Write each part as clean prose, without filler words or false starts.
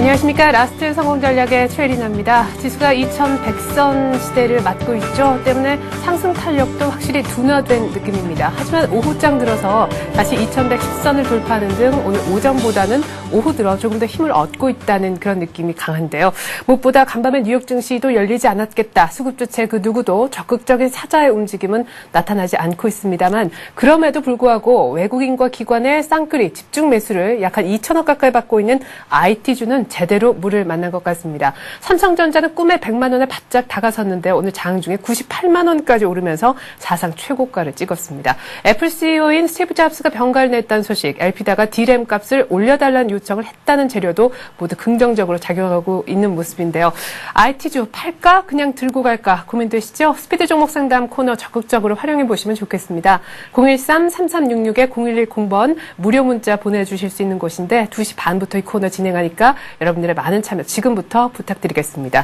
안녕하십니까. 라스트 성공 전략의 최리나입니다. 지수가 2100선 시대를 맞고 있죠. 때문에 상승 탄력도 확실히 둔화된 느낌입니다. 하지만 오후장 들어서 다시 2110선을 돌파하는 등 오늘 오전보다는 오후 들어 조금 더 힘을 얻고 있다는 그런 느낌이 강한데요. 무엇보다 간밤에 뉴욕 증시도 열리지 않았겠다. 수급주체 그 누구도 적극적인 사자의 움직임은 나타나지 않고 있습니다만 그럼에도 불구하고 외국인과 기관의 쌍끌이 집중 매수를 약 한 2천억 가까이 받고 있는 IT주는 제대로 물을 만난 것 같습니다. 삼성전자는 꿈의 100만 원에 바짝 다가섰는데 오늘 장 중에 98만 원까지 오르면서 사상 최고가를 찍었습니다. 애플 CEO인 스티브 잡스가 병가를 냈다는 소식, 엘피다가 D램 값을 올려달라는 요청을 했다는 재료도 모두 긍정적으로 작용하고 있는 모습인데요. IT주 팔까? 그냥 들고 갈까? 고민되시죠? 스피드 종목 상담 코너 적극적으로 활용해 보시면 좋겠습니다. 013-3366-0110번 무료 문자 보내주실 수 있는 곳인데 2시 반부터 이 코너 진행하니까 여러분들의 많은 참여 지금부터 부탁드리겠습니다.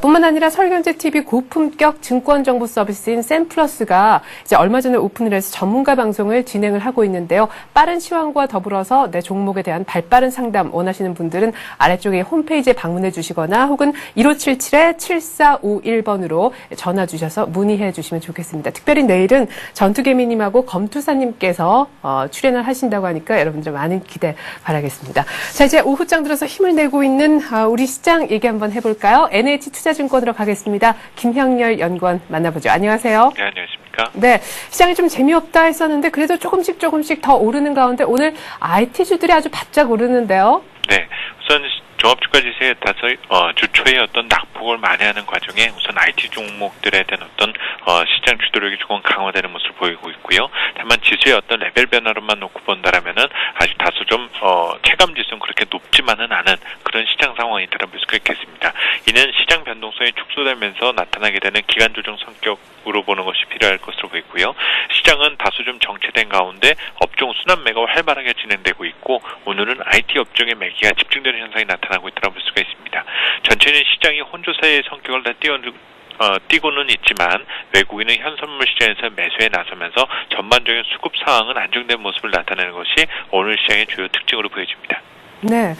뿐만 아니라 서울경제TV 고품격 증권정보 서비스인 샘플러스가 이제 얼마 전에 오픈을 해서 전문가 방송을 진행을 하고 있는데요. 빠른 시황과 더불어서 내 종목에 대한 발빠른 상담 원하시는 분들은 아래쪽에 홈페이지에 방문해 주시거나 혹은 1577-7451번으로 전화 주셔서 문의해 주시면 좋겠습니다. 특별히 내일은 전투개미님하고 검투사님께서 출연을 하신다고 하니까 여러분들 많은 기대 바라겠습니다. 자, 이제 오후장 들어서 힘을 내고 있는 우리 시장 얘기 한번 해볼까요? NH투자증권으로 가겠습니다. 김형렬 연구원 만나보죠. 안녕하세요. 네, 안녕하십니까. 네, 시장이 좀 재미없다 했었는데 그래도 조금씩 더 오르는 가운데 오늘 IT주들이 아주 바짝 오르는데요. 네, 우선 종합주가 지수에 따라서 주 초에 어떤 낙폭을 만회하는 과정에 우선 IT 종목들에 대한 어떤 시장 주도력이 조금 강화되는 모습을 보이고 있고요. 다만 지수의 어떤 레벨 변화로만 놓고 본다라면은 아직 다소 좀 체감 지수는 그렇게 높지만은 않은 그런 시장 상황이라고 볼 수가 있겠습니다. 이는 시장 변동성이 축소되면서 나타나게 되는 기간 조정 성격으로 보는 것이 필요할 것으로 보이고요. 시장은 다소 좀 정체된 가운데 업종 순환 매가 활발하게 진행되고 있고 오늘은 IT 업종의 매기가 집중되는 현상이 나타나고 있다고 볼 수가 있습니다. 전체는 시장이 혼조세의 성격을 다 띄고는 있지만 외국인은 현선물 시장에서 매수에 나서면서 전반적인 수급 상황은 안정된 모습을 나타내는 것이 오늘 시장의 주요 특징으로 보여집니다. 네,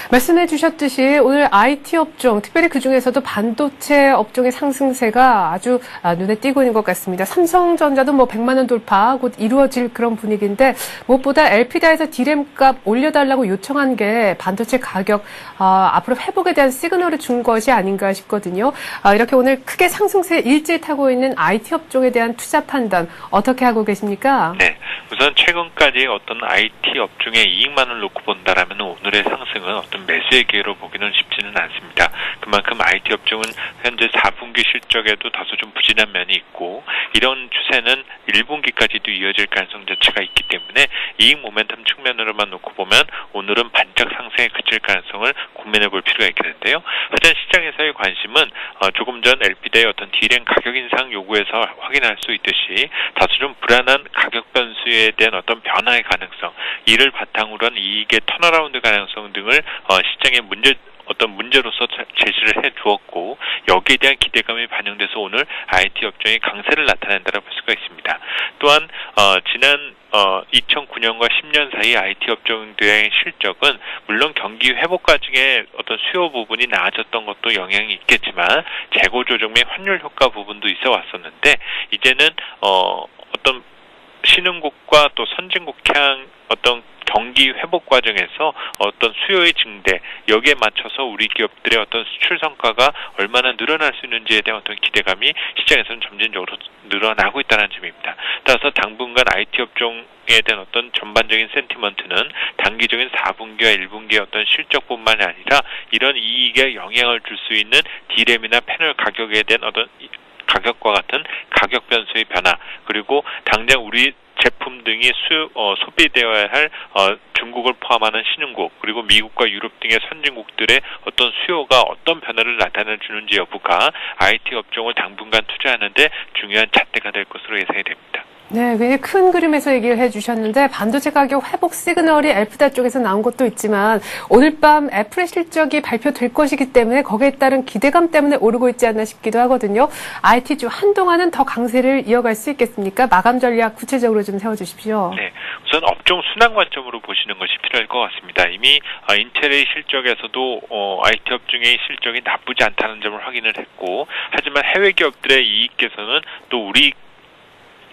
말씀해 주셨듯이 오늘 IT 업종, 특별히 그중에서도 반도체 업종의 상승세가 아주 눈에 띄고 있는 것 같습니다. 삼성전자도 100만 원 돌파 곧 이루어질 그런 분위기인데 무엇보다 엘피다에서 D램 값 올려달라고 요청한 게 반도체 가격 앞으로 회복에 대한 시그널을 준 것이 아닌가 싶거든요. 이렇게 오늘 크게 상승세 일찍 타고 있는 IT 업종에 대한 투자 판단 어떻게 하고 계십니까? 네, 우선 최근까지 어떤 IT 업종의 이익만을 놓고 본다라면 오늘의 상승은 어떤 매수의 기회로 보기는 쉽지는 않습니다. 그만큼 IT 업종은 현재 4분기 실적에도 다소 좀 부진한 면이 있고 이런 추세는 1분기까지도 이어질 가능성 자체가 있기 때문에 이익 모멘텀 측면으로만 놓고 보면 오늘은 반짝 상승에 그칠 가능성을 고민해 볼 필요가 있겠는데요. 하지만 시장에서의 관심은 조금 전 LP대의 어떤 D램 가격 인상 요구에서 확인할 수 있듯이 다소 좀 불안한 가격 변수에 대한 어떤 변화의 가능성, 이를 바탕으로 한 이익의 턴어라운드 가능성 등을 시장의 문제로서 제시를 해 주었고 여기에 대한 기대감이 반영돼서 오늘 IT 업종이 강세를 나타낸다고 볼 수가 있습니다. 또한 지난 2009년과 10년 사이 IT 업종들의 실적은 물론 경기 회복 과정에 어떤 수요 부분이 나아졌던 것도 영향이 있겠지만 재고 조정 및 환율 효과 부분도 있어 왔었는데 이제는 어떤 신흥국과 또 선진국향 어떤 경기 회복 과정에서 어떤 수요의 증대, 여기에 맞춰서 우리 기업들의 어떤 수출 성과가 얼마나 늘어날 수 있는지에 대한 어떤 기대감이 시장에서는 점진적으로 늘어나고 있다는 점입니다. 따라서 당분간 IT 업종에 대한 어떤 전반적인 센티먼트는 단기적인 4분기와 1분기의 어떤 실적뿐만이 아니라 이런 이익에 영향을 줄 수 있는 D램이나 패널 가격에 대한 어떤 가격과 같은 가격 변수의 변화, 그리고 당장 우리 제품 등이 소비되어야 할 중국을 포함하는 신흥국 그리고 미국과 유럽 등의 선진국들의 어떤 수요가 어떤 변화를 나타내주는지 여부가 IT 업종을 당분간 투자하는데 중요한 잣대가 될 것으로 예상이 됩니다. 네, 굉장히 큰 그림에서 얘기를 해주셨는데 반도체 가격 회복 시그널이 엘프다 쪽에서 나온 것도 있지만 오늘 밤 애플의 실적이 발표될 것이기 때문에 거기에 따른 기대감 때문에 오르고 있지 않나 싶기도 하거든요. IT주 한동안은 더 강세를 이어갈 수 있겠습니까? 마감 전략 구체적으로 좀 세워주십시오. 네, 우선 업종 순환 관점으로 보시는 것이 필요할 것 같습니다. 이미 인텔의 실적에서도 IT 업종의 실적이 나쁘지 않다는 점을 확인을 했고, 하지만 해외 기업들의 이익에서는 또 우리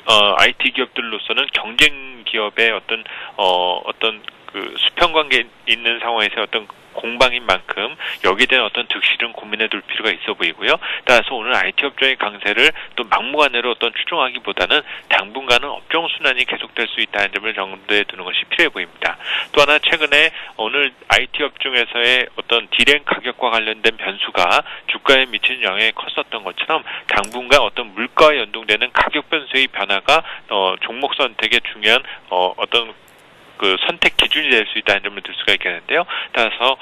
IT 기업들로서는 경쟁 기업의 어떤 그 수평 관계에 있는 상황에서 어떤 공방인 만큼 여기에 대한 어떤 득실은 고민해 둘 필요가 있어 보이고요. 따라서 오늘 IT 업종의 강세를 또 막무가내로 어떤 추종하기보다는 당분간은 업종 순환이 계속될 수 있다는 점을 정도에 두는 것이 필요해 보입니다. 또 하나 최근에 오늘 IT 업종에서의 어떤 디램 가격과 관련된 변수가 주가에 미치는 영향이 컸었던 것처럼 당분간 어떤 물가와 연동되는 가격 변수의 변화가 종목 선택에 중요한 어떤 그 선택 기준이 될 수 있다는 점을 들 수가 있겠는데요. 따라서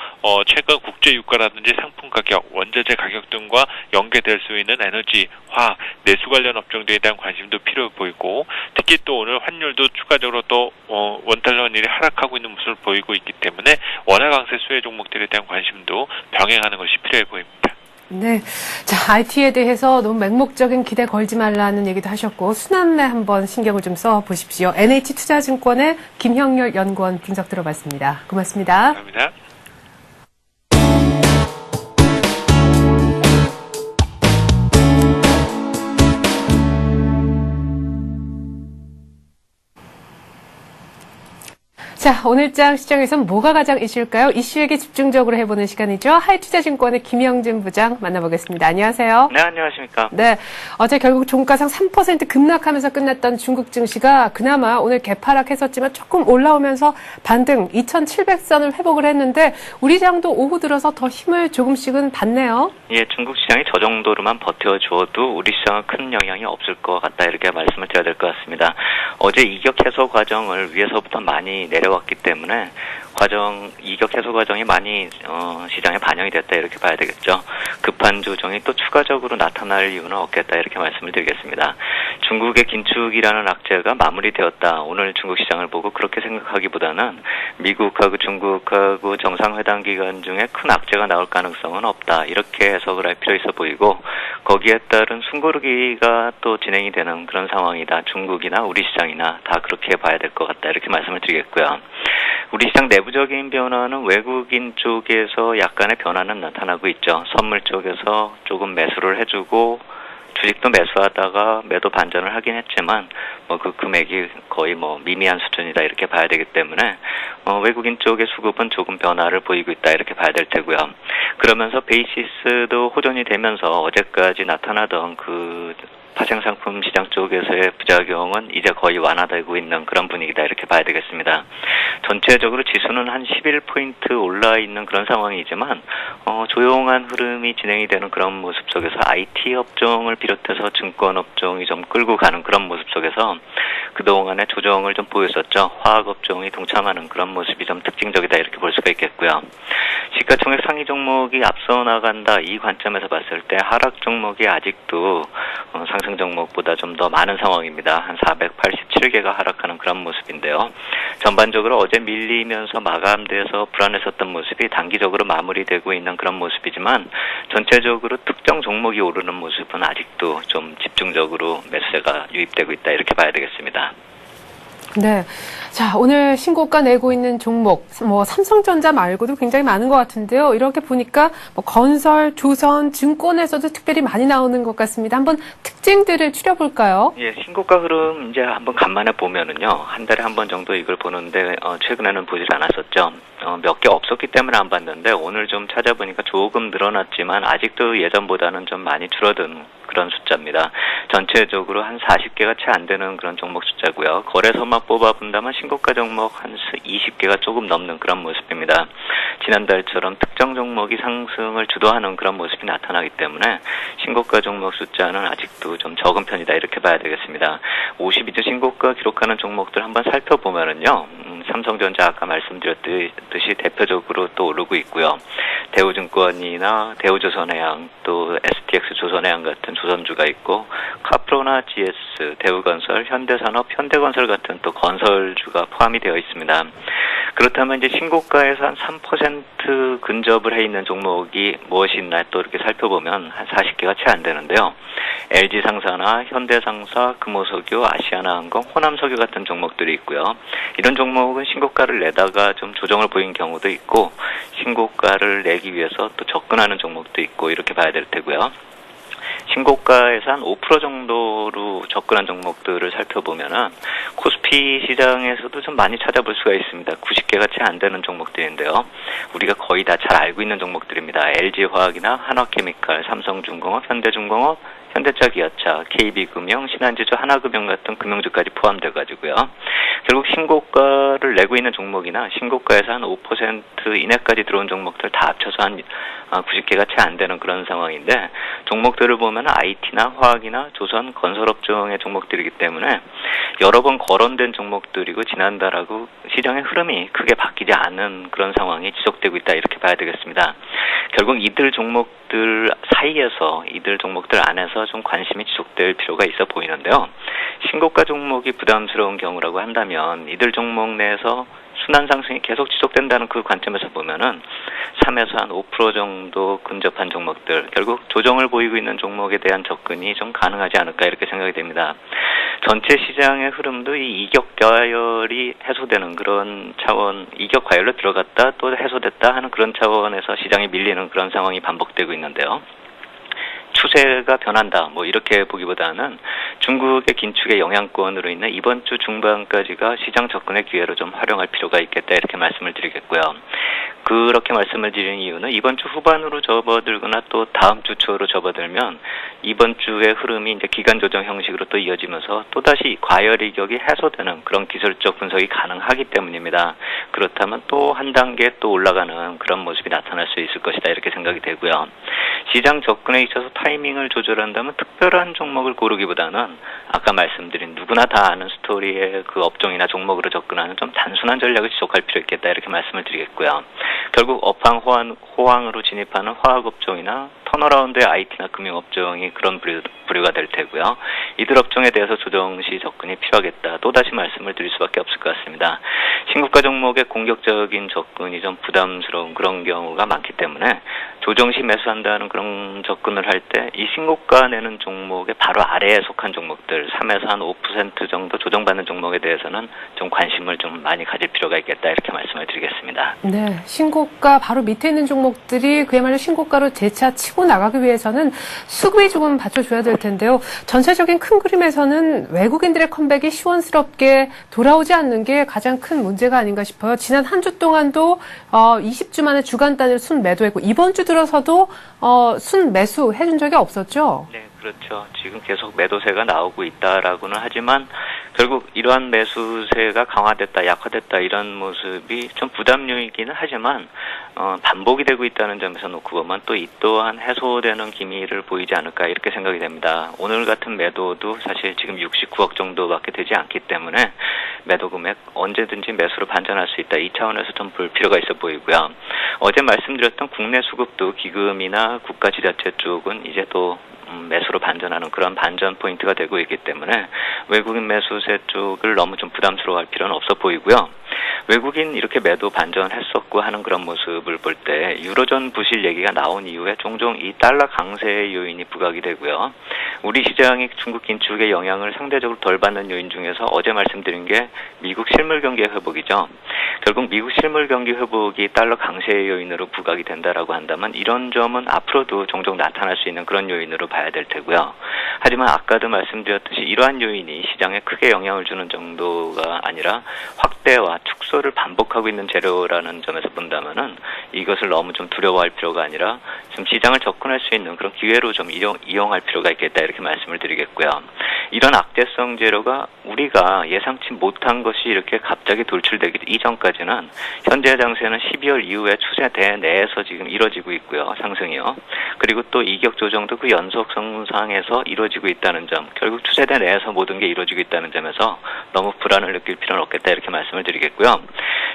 최근 국제 유가라든지 상품 가격, 원자재 가격 등과 연계될 수 있는 에너지, 화학, 내수 관련 업종들에 대한 관심도 필요해 보이고, 특히 또 오늘 환율도 추가적으로 또 원달러 환율이 하락하고 있는 모습을 보이고 있기 때문에 원화 강세 수혜 종목들에 대한 관심도 병행하는 것이 필요해 보입니다. 네. 자, IT에 대해서 너무 맹목적인 기대 걸지 말라는 얘기도 하셨고, 순환매 한번 신경을 좀 써보십시오. NH투자증권의 김형렬 연구원 분석 들어봤습니다. 고맙습니다. 감사합니다. 자, 오늘장 시장에서는 뭐가 가장 이슈일까요? 이슈에게 집중적으로 해보는 시간이죠. 하이투자증권의 김영진 부장 만나보겠습니다. 안녕하세요. 네, 안녕하십니까. 네, 어제 결국 종가상 3% 급락하면서 끝났던 중국 증시가 그나마 오늘 개파락했었지만 조금 올라오면서 반등 2,700선을 회복을 했는데 우리 장도 오후 들어서 더 힘을 조금씩은 받네요. 예, 중국 시장이 저 정도로만 버텨주어도 우리 시장은 큰 영향이 없을 것 같다, 이렇게 말씀을 드려야 될 것 같습니다. 어제 이격 해소 과정을 위에서부터 많이 내려왔기 때문에 이격 해소 과정이 많이 시장에 반영이 됐다, 이렇게 봐야 되겠죠. 급한 조정이 또 추가적으로 나타날 이유는 없겠다, 이렇게 말씀을 드리겠습니다. 중국의 긴축이라는 악재가 마무리되었다, 오늘 중국 시장을 보고 그렇게 생각하기보다는 미국하고 중국하고 정상회담 기간 중에 큰 악재가 나올 가능성은 없다, 이렇게 해석을 할 필요 있어 보이고, 거기에 따른 숨고르기가 또 진행이 되는 그런 상황이다. 중국이나 우리 시장이나 다 그렇게 봐야 될 것 같다, 이렇게 말씀을 드리겠고요. 우리 시장 내부적인 변화는 외국인 쪽에서 약간의 변화는 나타나고 있죠. 선물 쪽에서 조금 매수를 해주고 주식도 매수하다가 매도 반전을 하긴 했지만 그 금액이 거의 미미한 수준이다, 이렇게 봐야 되기 때문에 외국인 쪽의 수급은 조금 변화를 보이고 있다, 이렇게 봐야 될 테고요. 그러면서 베이시스도 호전이 되면서 어제까지 나타나던 그 파생상품 시장 쪽에서의 부작용은 이제 거의 완화되고 있는 그런 분위기다, 이렇게 봐야 되겠습니다. 전체적으로 지수는 한 11포인트 올라 있는 그런 상황이지만 조용한 흐름이 진행이 되는 그런 모습 속에서 IT 업종을 비롯해서 증권 업종이 좀 끌고 가는 그런 모습 속에서 그동안의 조정을 좀 보였었죠. 화학 업종이 동참하는 그런 모습이 좀 특징적이다, 이렇게 볼 수가 있겠고요. 시가총액 상위 종목이 앞서 나간다, 이 관점에서 봤을 때 하락 종목이 아직도 상승 종목보다 좀 더 많은 상황입니다. 한 487개가 하락하는 그런 모습인데요. 전반적으로 어제 밀리면서 마감돼서 불안했었던 모습이 단기적으로 마무리되고 있는 그런 모습이지만 전체적으로 특정 종목이 오르는 모습은 아직도 좀 집중적으로 매수세가 유입되고 있다, 이렇게 봐야 되겠습니다. 네. 자, 오늘 신고가 내고 있는 종목, 삼성전자 말고도 굉장히 많은 것 같은데요. 이렇게 보니까 건설, 조선, 증권에서도 특별히 많이 나오는 것 같습니다. 한번 특징들을 추려볼까요? 예, 신고가 흐름 이제 한번 간만에 보면은요, 한 달에 한 번 정도 이걸 보는데, 최근에는 보질 않았었죠. 몇 개 없었기 때문에 안 봤는데, 오늘 좀 찾아보니까 조금 늘어났지만, 아직도 예전보다는 좀 많이 줄어든 그런 숫자입니다. 전체적으로 한 40개가 채 안 되는 그런 종목 숫자고요. 거래소만 뽑아본다면 신고가 종목 한 20개가 조금 넘는 그런 모습입니다. 지난달처럼 특정 종목이 상승을 주도하는 그런 모습이 나타나기 때문에 신고가 종목 숫자는 아직도 좀 적은 편이다, 이렇게 봐야 되겠습니다. 52주 신고가 기록하는 종목들 한번 살펴보면은요, 삼성전자 아까 말씀드렸듯이 대표적으로 또 오르고 있고요. 대우증권이나 대우조선해양 또 STX 조선해양 같은 조선주가 있고 카프로나 GS, 대우건설, 현대산업, 현대건설 같은 또 건설주가 포함이 되어 있습니다. 그렇다면 이제 신고가에서 한 3% 근접을 해 있는 종목이 무엇이 있나 또 이렇게 살펴보면 한 40개가 채 안 되는데요. LG상사나 현대상사, 금호석유, 아시아나항공, 호남석유 같은 종목들이 있고요. 이런 종목은 신고가를 내다가 좀 조정을 보인 경우도 있고 신고가를 내기 위해서 또 접근하는 종목도 있고 이렇게 봐야 될 테고요. 신고가에서 한 5% 정도로 접근한 종목들을 살펴보면은 코스피 시장에서도 좀 많이 찾아볼 수가 있습니다. 90개가 채 안 되는 종목들인데요. 우리가 거의 다 잘 알고 있는 종목들입니다. LG화학이나 한화케미칼, 삼성중공업, 현대중공업, 현대차기아차, KB금융, 신한지주, 하나금융 같은 금융주까지 포함돼가지고요. 결국 신고가를 내고 있는 종목이나 신고가에서 한 5% 이내까지 들어온 종목들 다 합쳐서 한 90개가 채 안 되는 그런 상황인데 종목들을 보면 IT나 화학이나 조선, 건설업종의 종목들이기 때문에 여러 번 거론된 종목들이고 지난달하고 시장의 흐름이 크게 바뀌지 않은 그런 상황이 지속되고 있다 이렇게 봐야 되겠습니다. 결국 이들 종목들 사이에서 이들 종목들 안에서 좀 관심이 지속될 필요가 있어 보이는데요. 신고가 종목이 부담스러운 경우라고 한다면 이들 종목 내에서 순환 상승이 계속 지속된다는 그 관점에서 보면은 3에서 한 5% 정도 근접한 종목들, 결국 조정을 보이고 있는 종목에 대한 접근이 좀 가능하지 않을까 이렇게 생각이 됩니다. 전체 시장의 흐름도 이 이격 과열이 해소되는 그런 차원, 이격 과열로 들어갔다 또 해소됐다 하는 그런 차원에서 시장이 밀리는 그런 상황이 반복되고 있는데요. 추세가 변한다 뭐 이렇게 보기보다는 중국의 긴축의 영향권으로 인해 이번 주 중반까지가 시장 접근의 기회로 좀 활용할 필요가 있겠다 이렇게 말씀을 드리겠고요. 그렇게 말씀을 드리는 이유는 이번 주 후반으로 접어들거나 또 다음 주 초로 접어들면 이번 주의 흐름이 이제 기간 조정 형식으로 또 이어지면서 또다시 과열 이격이 해소되는 그런 기술적 분석이 가능하기 때문입니다. 그렇다면 또 한 단계 또 올라가는 그런 모습이 나타날 수 있을 것이다 이렇게 생각이 되고요. 시장 접근에 있어서 타이밍을 조절한다면 특별한 종목을 고르기보다는 아까 말씀드린 누구나 다 아는 스토리의 그 업종이나 종목으로 접근하는 좀 단순한 전략을 지속할 필요 있겠다 이렇게 말씀을 드리겠고요. 결국 업황 호황으로 진입하는 화학업종이나 턴어라운드의 IT나 금융업종이 그런 부류가 될 테고요. 이들 업종에 대해서 조정시 접근이 필요하겠다. 또다시 말씀을 드릴 수밖에 없을 것 같습니다. 신고가 종목의 공격적인 접근이 좀 부담스러운 그런 경우가 많기 때문에 조정시 매수한다는 그런 접근을 할 때 이 신고가 내는 종목의 바로 아래에 속한 종목들 3에서 한 5% 정도 조정받는 종목에 대해서는 좀 관심을 좀 많이 가질 필요가 있겠다 이렇게 말씀을 드리겠습니다. 네, 신고가 바로 밑에 있는 종목들이 그야말로 신고가로 재차 치고 나가기 위해서는 수급이 조금 받쳐줘야 될 텐데요. 전체적인 큰 그림에서는 외국인들의 컴백이 시원스럽게 돌아오지 않는 게 가장 큰 문제가 아닌가 싶어요. 지난 한 주 동안도 20주 만에 주간 단위로 순 매도했고 이번 주 들어서도 순 매수 해준 적이 없었죠? 네, 그렇죠. 지금 계속 매도세가 나오고 있다라고는 하지만 결국 이러한 매수세가 강화됐다, 약화됐다 이런 모습이 좀 부담요이기는 하지만 반복이 되고 있다는 점에서 놓고 보면 또 이 또한 해소되는 기미를 보이지 않을까 이렇게 생각이 됩니다. 오늘 같은 매도도 사실 지금 69억 정도밖에 되지 않기 때문에 매도 금액 언제든지 매수로 반전할 수 있다. 이 차원에서 좀 볼 필요가 있어 보이고요. 어제 말씀드렸던 국내 수급도 기금이나 국가지자체 쪽은 이제 또 매수로 반전하는 그런 반전 포인트가 되고 있기 때문에 외국인 매수세 쪽을 너무 좀 부담스러워할 필요는 없어 보이고요. 외국인 이렇게 매도 반전했었고 하는 그런 모습을 볼 때 유로존 부실 얘기가 나온 이후에 종종 이 달러 강세의 요인이 부각이 되고요. 우리 시장이 중국 긴축의 영향을 상대적으로 덜 받는 요인 중에서 어제 말씀드린 게 미국 실물 경기 회복이죠. 결국 미국 실물 경기 회복이 달러 강세의 요인으로 부각이 된다라고 한다면 이런 점은 앞으로도 종종 나타날 수 있는 그런 요인으로 봐야 될 테고요. 하지만 아까도 말씀드렸듯이 이러한 요인이 시장에 크게 영향을 주는 정도가 아니라 확대와 축소를 반복하고 있는 재료라는 점에서 본다면은 이것을 너무 좀 두려워할 필요가 아니라 좀 시장을 접근할 수 있는 그런 기회로 좀 이용할 필요가 있겠다 이렇게 말씀을 드리겠고요. 이런 악재성 재료가 우리가 예상치 못한 것이 이렇게 갑자기 돌출되기 이전까지는 현재 장세는 12월 이후에 추세대 내에서 지금 이뤄지고 있고요. 상승이요. 그리고 또 이격 조정도 그 연속성상에서 이루어지고 있다는 점, 결국 추세대 내에서 모든 게 이루어지고 있다는 점에서 너무 불안을 느낄 필요는 없겠다 이렇게 말씀을 드리겠고요.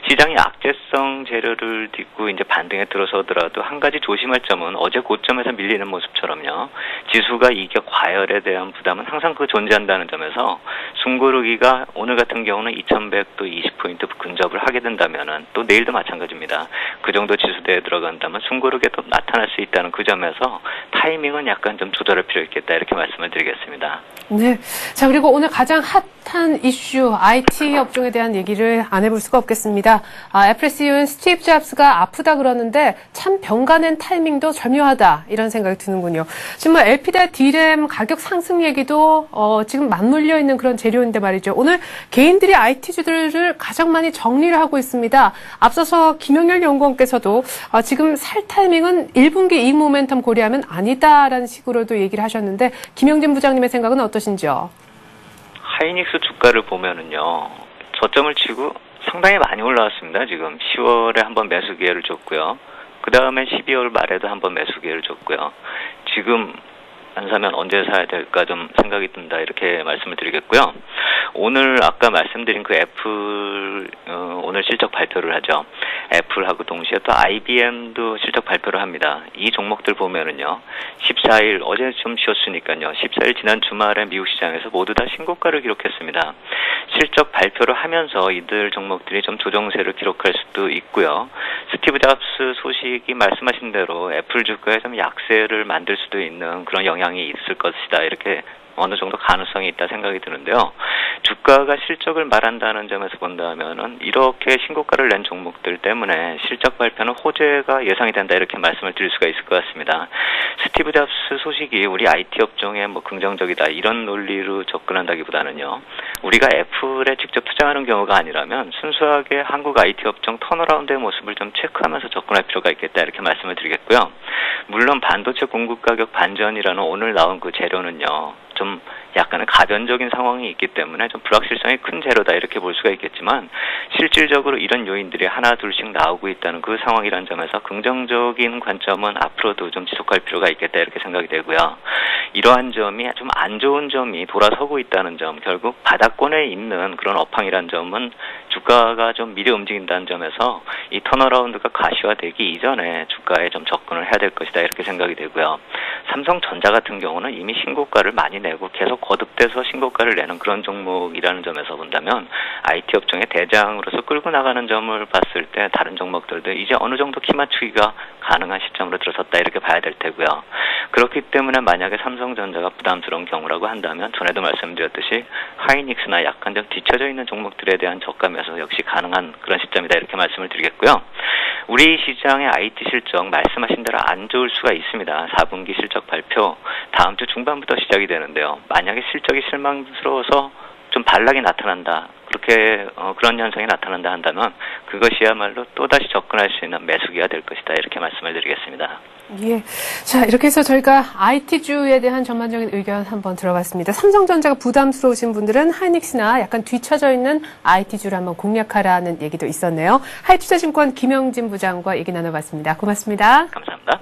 시장이 악재성 재료를 딛고 이제 반등에 들어서더라도 한 가지 조심할 점은 어제 고점에서 밀리는 모습처럼요. 지수가 이격 과열에 대한 부담은 항상 존재한다는 점에서 숨고르기가 오늘 같은 경우는 2100도 20포인트 근접을 하게 된다면은 또 내일도 마찬가지입니다. 그 정도 지수대에 들어간다면 숨고르기가 또 나타날 수 있다는 그 점에서 타이밍은 약간 좀 조절할 필요 있겠다 이렇게 말씀을 드리겠습니다. 네. 자, 그리고 오늘 가장 핫한 이슈, IT 업종에 대한 얘기를 안 해볼 수가 없겠습니다. 애플 CEO인 스티브 잡스가 아프다 그러는데 참 병가낸 타이밍도 절묘하다 이런 생각이 드는군요. 지금 뭐 LPDDR DRAM 가격 상승 얘기도 지금 맞물려 있는 그런 재료인데 말이죠. 오늘 개인들이 IT주들을 가장 많이 정리를 하고 있습니다. 앞서서 김영렬 연구원께서도 지금 살 타이밍은 1분기 이익 모멘텀 고려하면 아니다라는 식으로도 얘기를 하셨는데 김영진 부장님의 생각은 어떠신지요? 하이닉스 주가를 보면은요. 저점을 치고 상당히 많이 올라왔습니다. 지금 10월에 한번 매수 기회를 줬고요. 그 다음에 12월 말에도 한번 매수 기회를 줬고요. 지금 안 사면 언제 사야 될까 좀 생각이 든다 이렇게 말씀을 드리겠고요. 오늘 아까 말씀드린 그 애플 오늘 실적 발표를 하죠. 애플하고 동시에 또 IBM도 실적 발표를 합니다. 이 종목들 보면은요. 14일 어제 좀 쉬었으니까요. 14일 지난 주말에 미국 시장에서 모두 다 신고가를 기록했습니다. 실적 발표를 하면서 이들 종목들이 좀 조정세를 기록할 수도 있고요. 스티브 잡스 소식이 말씀하신 대로 애플 주가에 좀 약세를 만들 수도 있는 그런 영향이 있을 것이다. 이렇게 어느 정도 가능성이 있다 생각이 드는데요. 주가가 실적을 말한다는 점에서 본다면은 이렇게 신고가를 낸 종목들 때문에 실적 발표는 호재가 예상이 된다 이렇게 말씀을 드릴 수가 있을 것 같습니다. 스티브 잡스 소식이 우리 IT 업종에 뭐 긍정적이다 이런 논리로 접근한다기보다는요. 우리가 애플에 직접 투자하는 경우가 아니라면 순수하게 한국 IT 업종 턴어라운드의 모습을 좀 체크하면서 접근할 필요가 있겠다 이렇게 말씀을 드리겠고요. 물론 반도체 공급 가격 반전이라는 오늘 나온 그 재료는요. 좀 약간은 가변적인 상황이 있기 때문에 좀 불확실성이 큰 재료다 이렇게 볼 수가 있겠지만 실질적으로 이런 요인들이 하나 둘씩 나오고 있다는 그 상황이라는 점에서 긍정적인 관점은 앞으로도 좀 지속할 필요가 있겠다 이렇게 생각이 되고요. 이러한 점이 좀 안 좋은 점이 돌아서고 있다는 점, 결국 바닥권에 있는 그런 업황이라는 점은 주가가 좀 미래 움직인다는 점에서 이 턴어라운드가 가시화되기 이전에 주가에 좀 접근을 해야 될 것이다 이렇게 생각이 되고요. 삼성전자 같은 경우는 이미 신고가를 많이 내고 계속 거듭돼서 신고가를 내는 그런 종목이라는 점에서 본다면 IT 업종의 대장으로서 끌고 나가는 점을 봤을 때 다른 종목들도 이제 어느 정도 키 맞추기가 가능한 시점으로 들어섰다 이렇게 봐야 될 테고요. 그렇기 때문에 만약에 삼성전자가 부담스러운 경우라고 한다면 전에도 말씀드렸듯이 하이닉스나 약간 좀 뒤쳐져 있는 종목들에 대한 저감에서 역시 가능한 그런 시점이다 이렇게 말씀을 드리겠고요. 우리 시장의 IT 실적 말씀하신 대로 안 좋을 수가 있습니다. 4분기 실적 발표 다음 주 중반부터 시작이 되는데요. 만약에 실적이 실망스러워서 좀 반락이 나타난다. 그렇게 그런 현상이 나타난다 한다면 그것이야말로 또다시 접근할 수 있는 매수기가 될 것이다. 이렇게 말씀을 드리겠습니다. 예. 자, 이렇게 해서 저희가 IT주에 대한 전반적인 의견 한번 들어봤습니다. 삼성전자가 부담스러우신 분들은 하이닉스나 약간 뒤쳐져 있는 IT주를 한번 공략하라는 얘기도 있었네요. 하이투자증권 김영진 부장과 얘기 나눠봤습니다. 고맙습니다. 감사합니다.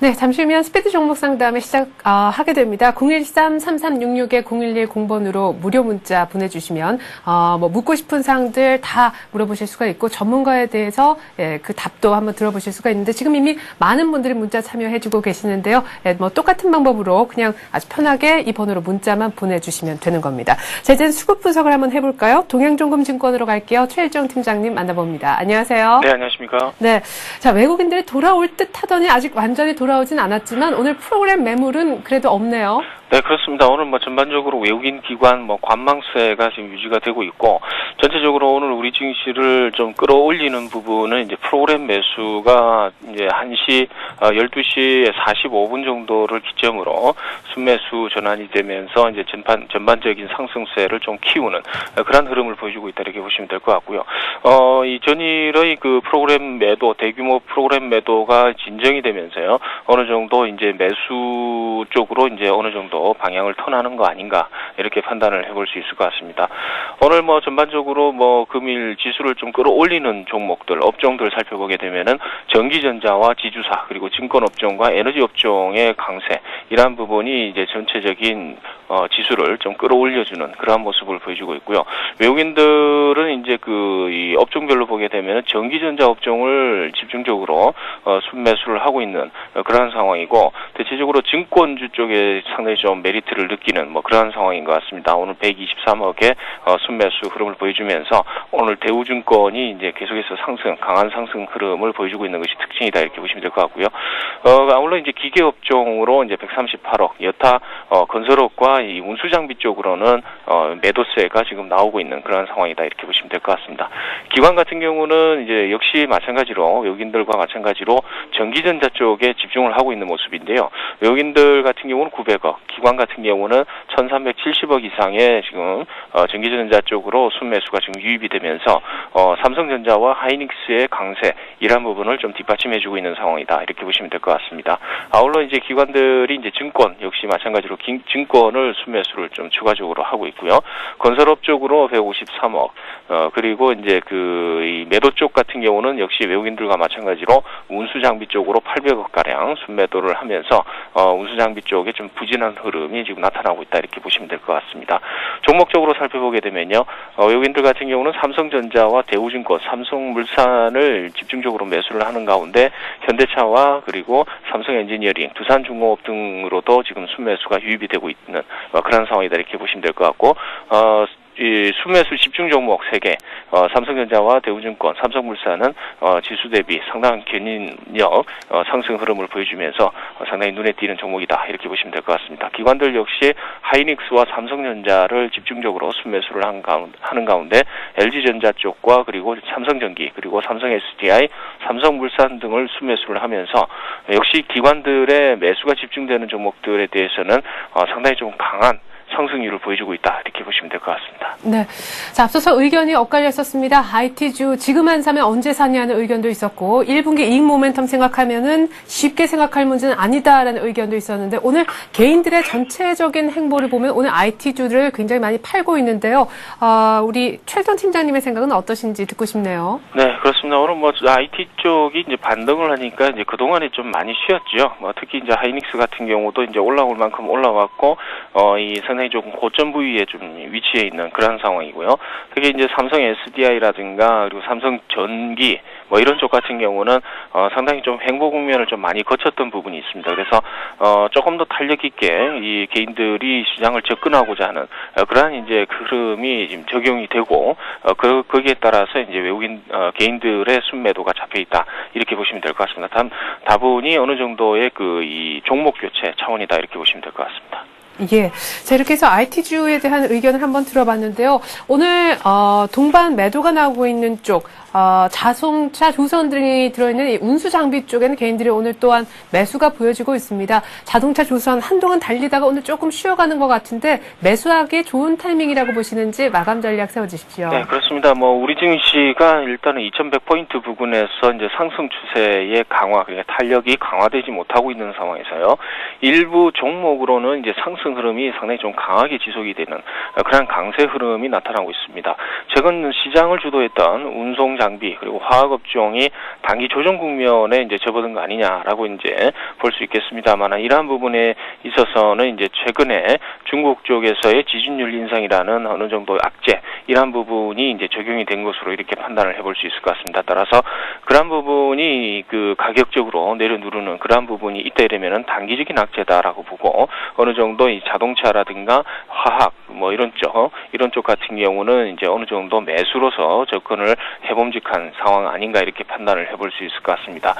네, 잠시 후면 스피드 종목 상담에 시작하게 됩니다. 013-3366-0110번으로 무료 문자 보내주시면 뭐 묻고 싶은 사항들 다 물어보실 수가 있고 전문가에 대해서 그 답도 한번 들어보실 수가 있는데 지금 이미 많은 분들이 문자 참여해주고 계시는데요. 뭐 똑같은 방법으로 그냥 아주 편하게 이 번호로 문자만 보내주시면 되는 겁니다. 자, 이제 수급 분석을 한번 해볼까요? 동양종금증권으로 갈게요. 최일정 팀장님 만나봅니다. 안녕하세요. 네, 안녕하십니까. 네, 자, 외국인들이 돌아올 듯 하더니 아직 완전히 돌아오진 않았지만 오늘 프로그램 매물은 그래도 없네요. 네, 그렇습니다. 오늘 뭐 전반적으로 외국인 기관 관망세가 지금 유지가 되고 있고 전체적으로 오늘 우리 증시를 좀 끌어올리는 부분은 이제 프로그램 매수가 이제 12시 45분 정도를 기점으로 순매수 전환이 되면서 이제 전반적인 상승세를 좀 키우는 그런 흐름을 보여주고 있다 이렇게 보시면 될 것 같고요. 이 전일의 그 프로그램 매도, 대규모 프로그램 매도가 진정이 되면서요. 어느 정도 이제 매수 쪽으로 이제 어느 정도 방향을 턴하는 거 아닌가 이렇게 판단을 해볼 수 있을 것 같습니다. 오늘 뭐 전반적으로 뭐 금일 지수를 좀 끌어올리는 종목들, 업종들 살펴보게 되면은 전기전자와 지주사 그리고 증권업종과 에너지업종의 강세 이러한 부분이 이제 전체적인 지수를 좀 끌어올려주는 그러한 모습을 보여주고 있고요. 외국인들은 이제 이 업종별로 보게 되면 전기전자 업종을 집중적으로 순매수를 하고 있는 그러한 상황이고 대체적으로 증권주 쪽에 상당히 좀 메리트를 느끼는 뭐 그러한 상황인 것 같습니다. 오늘 123억의 순매수 흐름을 보여주면서 오늘 대우증권이 이제 계속해서 강한 상승 흐름을 보여주고 있는 것이 특징이다 이렇게 보시면 될 것 같고요. 아울러 이제 기계업종으로 이제 138억, 여타 건설업과 이 운수장비 쪽으로는 매도세가 지금 나오고 있는 그런 상황이다 이렇게 보시면 될 것 같습니다. 기관 같은 경우는 이제 역시 마찬가지로 외국인들과 마찬가지로 전기전자 쪽에 집중을 하고 있는 모습인데요. 외국인들 같은 경우는 900억, 기관 같은 경우는 1,370억 이상의 지금 전기전자 쪽으로 순매수가 지금 유입이 되면서 삼성전자와 하이닉스의 강세 이런 부분을 좀 뒷받침해주고 있는 상황이다 이렇게 보시면 될 것 같습니다. 아울러 이제 기관들이 이제 증권 역시 마찬가지로 증권을 순매수를 좀 추가적으로 하고 있고요. 건설업 쪽으로 153억, 그리고 이제 이 매도 쪽 같은 경우는 역시 외국인들과 마찬가지로 운수장비 쪽으로 800억 가량 순매도를 하면서 운수장비 쪽에 좀 부진한 흐름이 지금 나타나고 있다 이렇게 보시면 될 것 같습니다. 종목적으로 살펴보게 되면요, 외국인들 같은 경우는 삼성전자와 대우증권, 삼성물산을 집중적으로 매수를 하는 가운데 현대차와 그리고 삼성엔지니어링, 두산중공업 등으로도 지금 순매수가 유입이 되고 있는 그런 상황이다 이렇게 보시면 될 것 같고 이 순매수 집중 종목 3개, 삼성전자와 대우증권, 삼성물산은 지수 대비 상당한 견인력 상승 흐름을 보여주면서 상당히 눈에 띄는 종목이다 이렇게 보시면 될 것 같습니다. 기관들 역시 하이닉스와 삼성전자를 집중적으로 순매수를 하는 가운데 LG전자 쪽과 그리고 삼성전기 그리고 삼성 SDI, 삼성물산 등을 순매수를 하면서 역시 기관들의 매수가 집중되는 종목들에 대해서는 상당히 좀 강한 상승률을 보여주고 있다 이렇게 보시면 될 것 같습니다. 네, 자 앞서서 의견이 엇갈렸었습니다. IT주 지금 안 사면 언제 사냐는 의견도 있었고 1분기 이익 모멘텀 생각하면은 쉽게 생각할 문제는 아니다라는 의견도 있었는데 오늘 개인들의 전체적인 행보를 보면 오늘 IT주를 굉장히 많이 팔고 있는데요. 우리 최선 팀장님의 생각은 어떠신지 듣고 싶네요. 네, 그렇습니다. 오늘 뭐 IT 쪽이 이제 반등을 하니까 이제 그 동안에 좀 많이 쉬었죠. 특히 이제 하이닉스 같은 경우도 이제 올라올 만큼 올라왔고 이 상당히 조금 고점 부위에 좀 위치해 있는 그런 상황이고요. 특히 이제 삼성 SDI라든가 그리고 삼성 전기 뭐 이런 쪽 같은 경우는 상당히 좀 횡보 국면을 좀 많이 거쳤던 부분이 있습니다. 그래서 조금 더 탄력 있게 이 개인들이 시장을 접근하고자 하는 그러한 이제 흐름이 지금 적용이 되고 거기에 따라서 이제 외국인 개인들의 순매도가 잡혀 있다 이렇게 보시면 될 것 같습니다. 다분히 어느 정도의 이 종목 교체 차원이다 이렇게 보시면 될 것 같습니다. 예. 자, 이렇게 해서 IT주에 대한 의견을 한번 들어봤는데요. 오늘, 동반 매도가 나오고 있는 쪽, 자동차 조선 등이 들어있는 이 운수장비 쪽에는 개인들이 오늘 또한 매수가 보여지고 있습니다. 자동차 조선 한동안 달리다가 오늘 조금 쉬어가는 것 같은데 매수하기 좋은 타이밍이라고 보시는지 마감 전략 세워주십시오. 네, 그렇습니다. 뭐, 우리 증시가 일단은 2100포인트 부근에서 이제 상승 추세의 강화, 그러니까 탄력이 강화되지 못하고 있는 상황에서요. 일부 종목으로는 이제 상승 흐름이 상당히 좀 강하게 지속이 되는 그런 강세 흐름이 나타나고 있습니다. 최근 시장을 주도했던 운송 장비 그리고 화학 업종이 단기 조정 국면에 이제 접어든 거 아니냐라고 이제 볼 수 있겠습니다만 이러한 부분에 있어서는 이제 최근에 중국 쪽에서의 지준율 인상이라는 어느 정도 악재 이러한 부분이 이제 적용이 된 것으로 이렇게 판단을 해볼 수 있을 것 같습니다. 따라서 그러한 부분이 가격적으로 내려누르는 그러한 부분이 있다 이러면은 단기적인 악재다라고 보고 어느 정도 이 자동차라든가 화학 뭐 이런 쪽 같은 경우는 이제 어느 정도 매수로서 접근을 해봄직한 상황 아닌가 이렇게 판단을 해볼 수 있을 것 같습니다.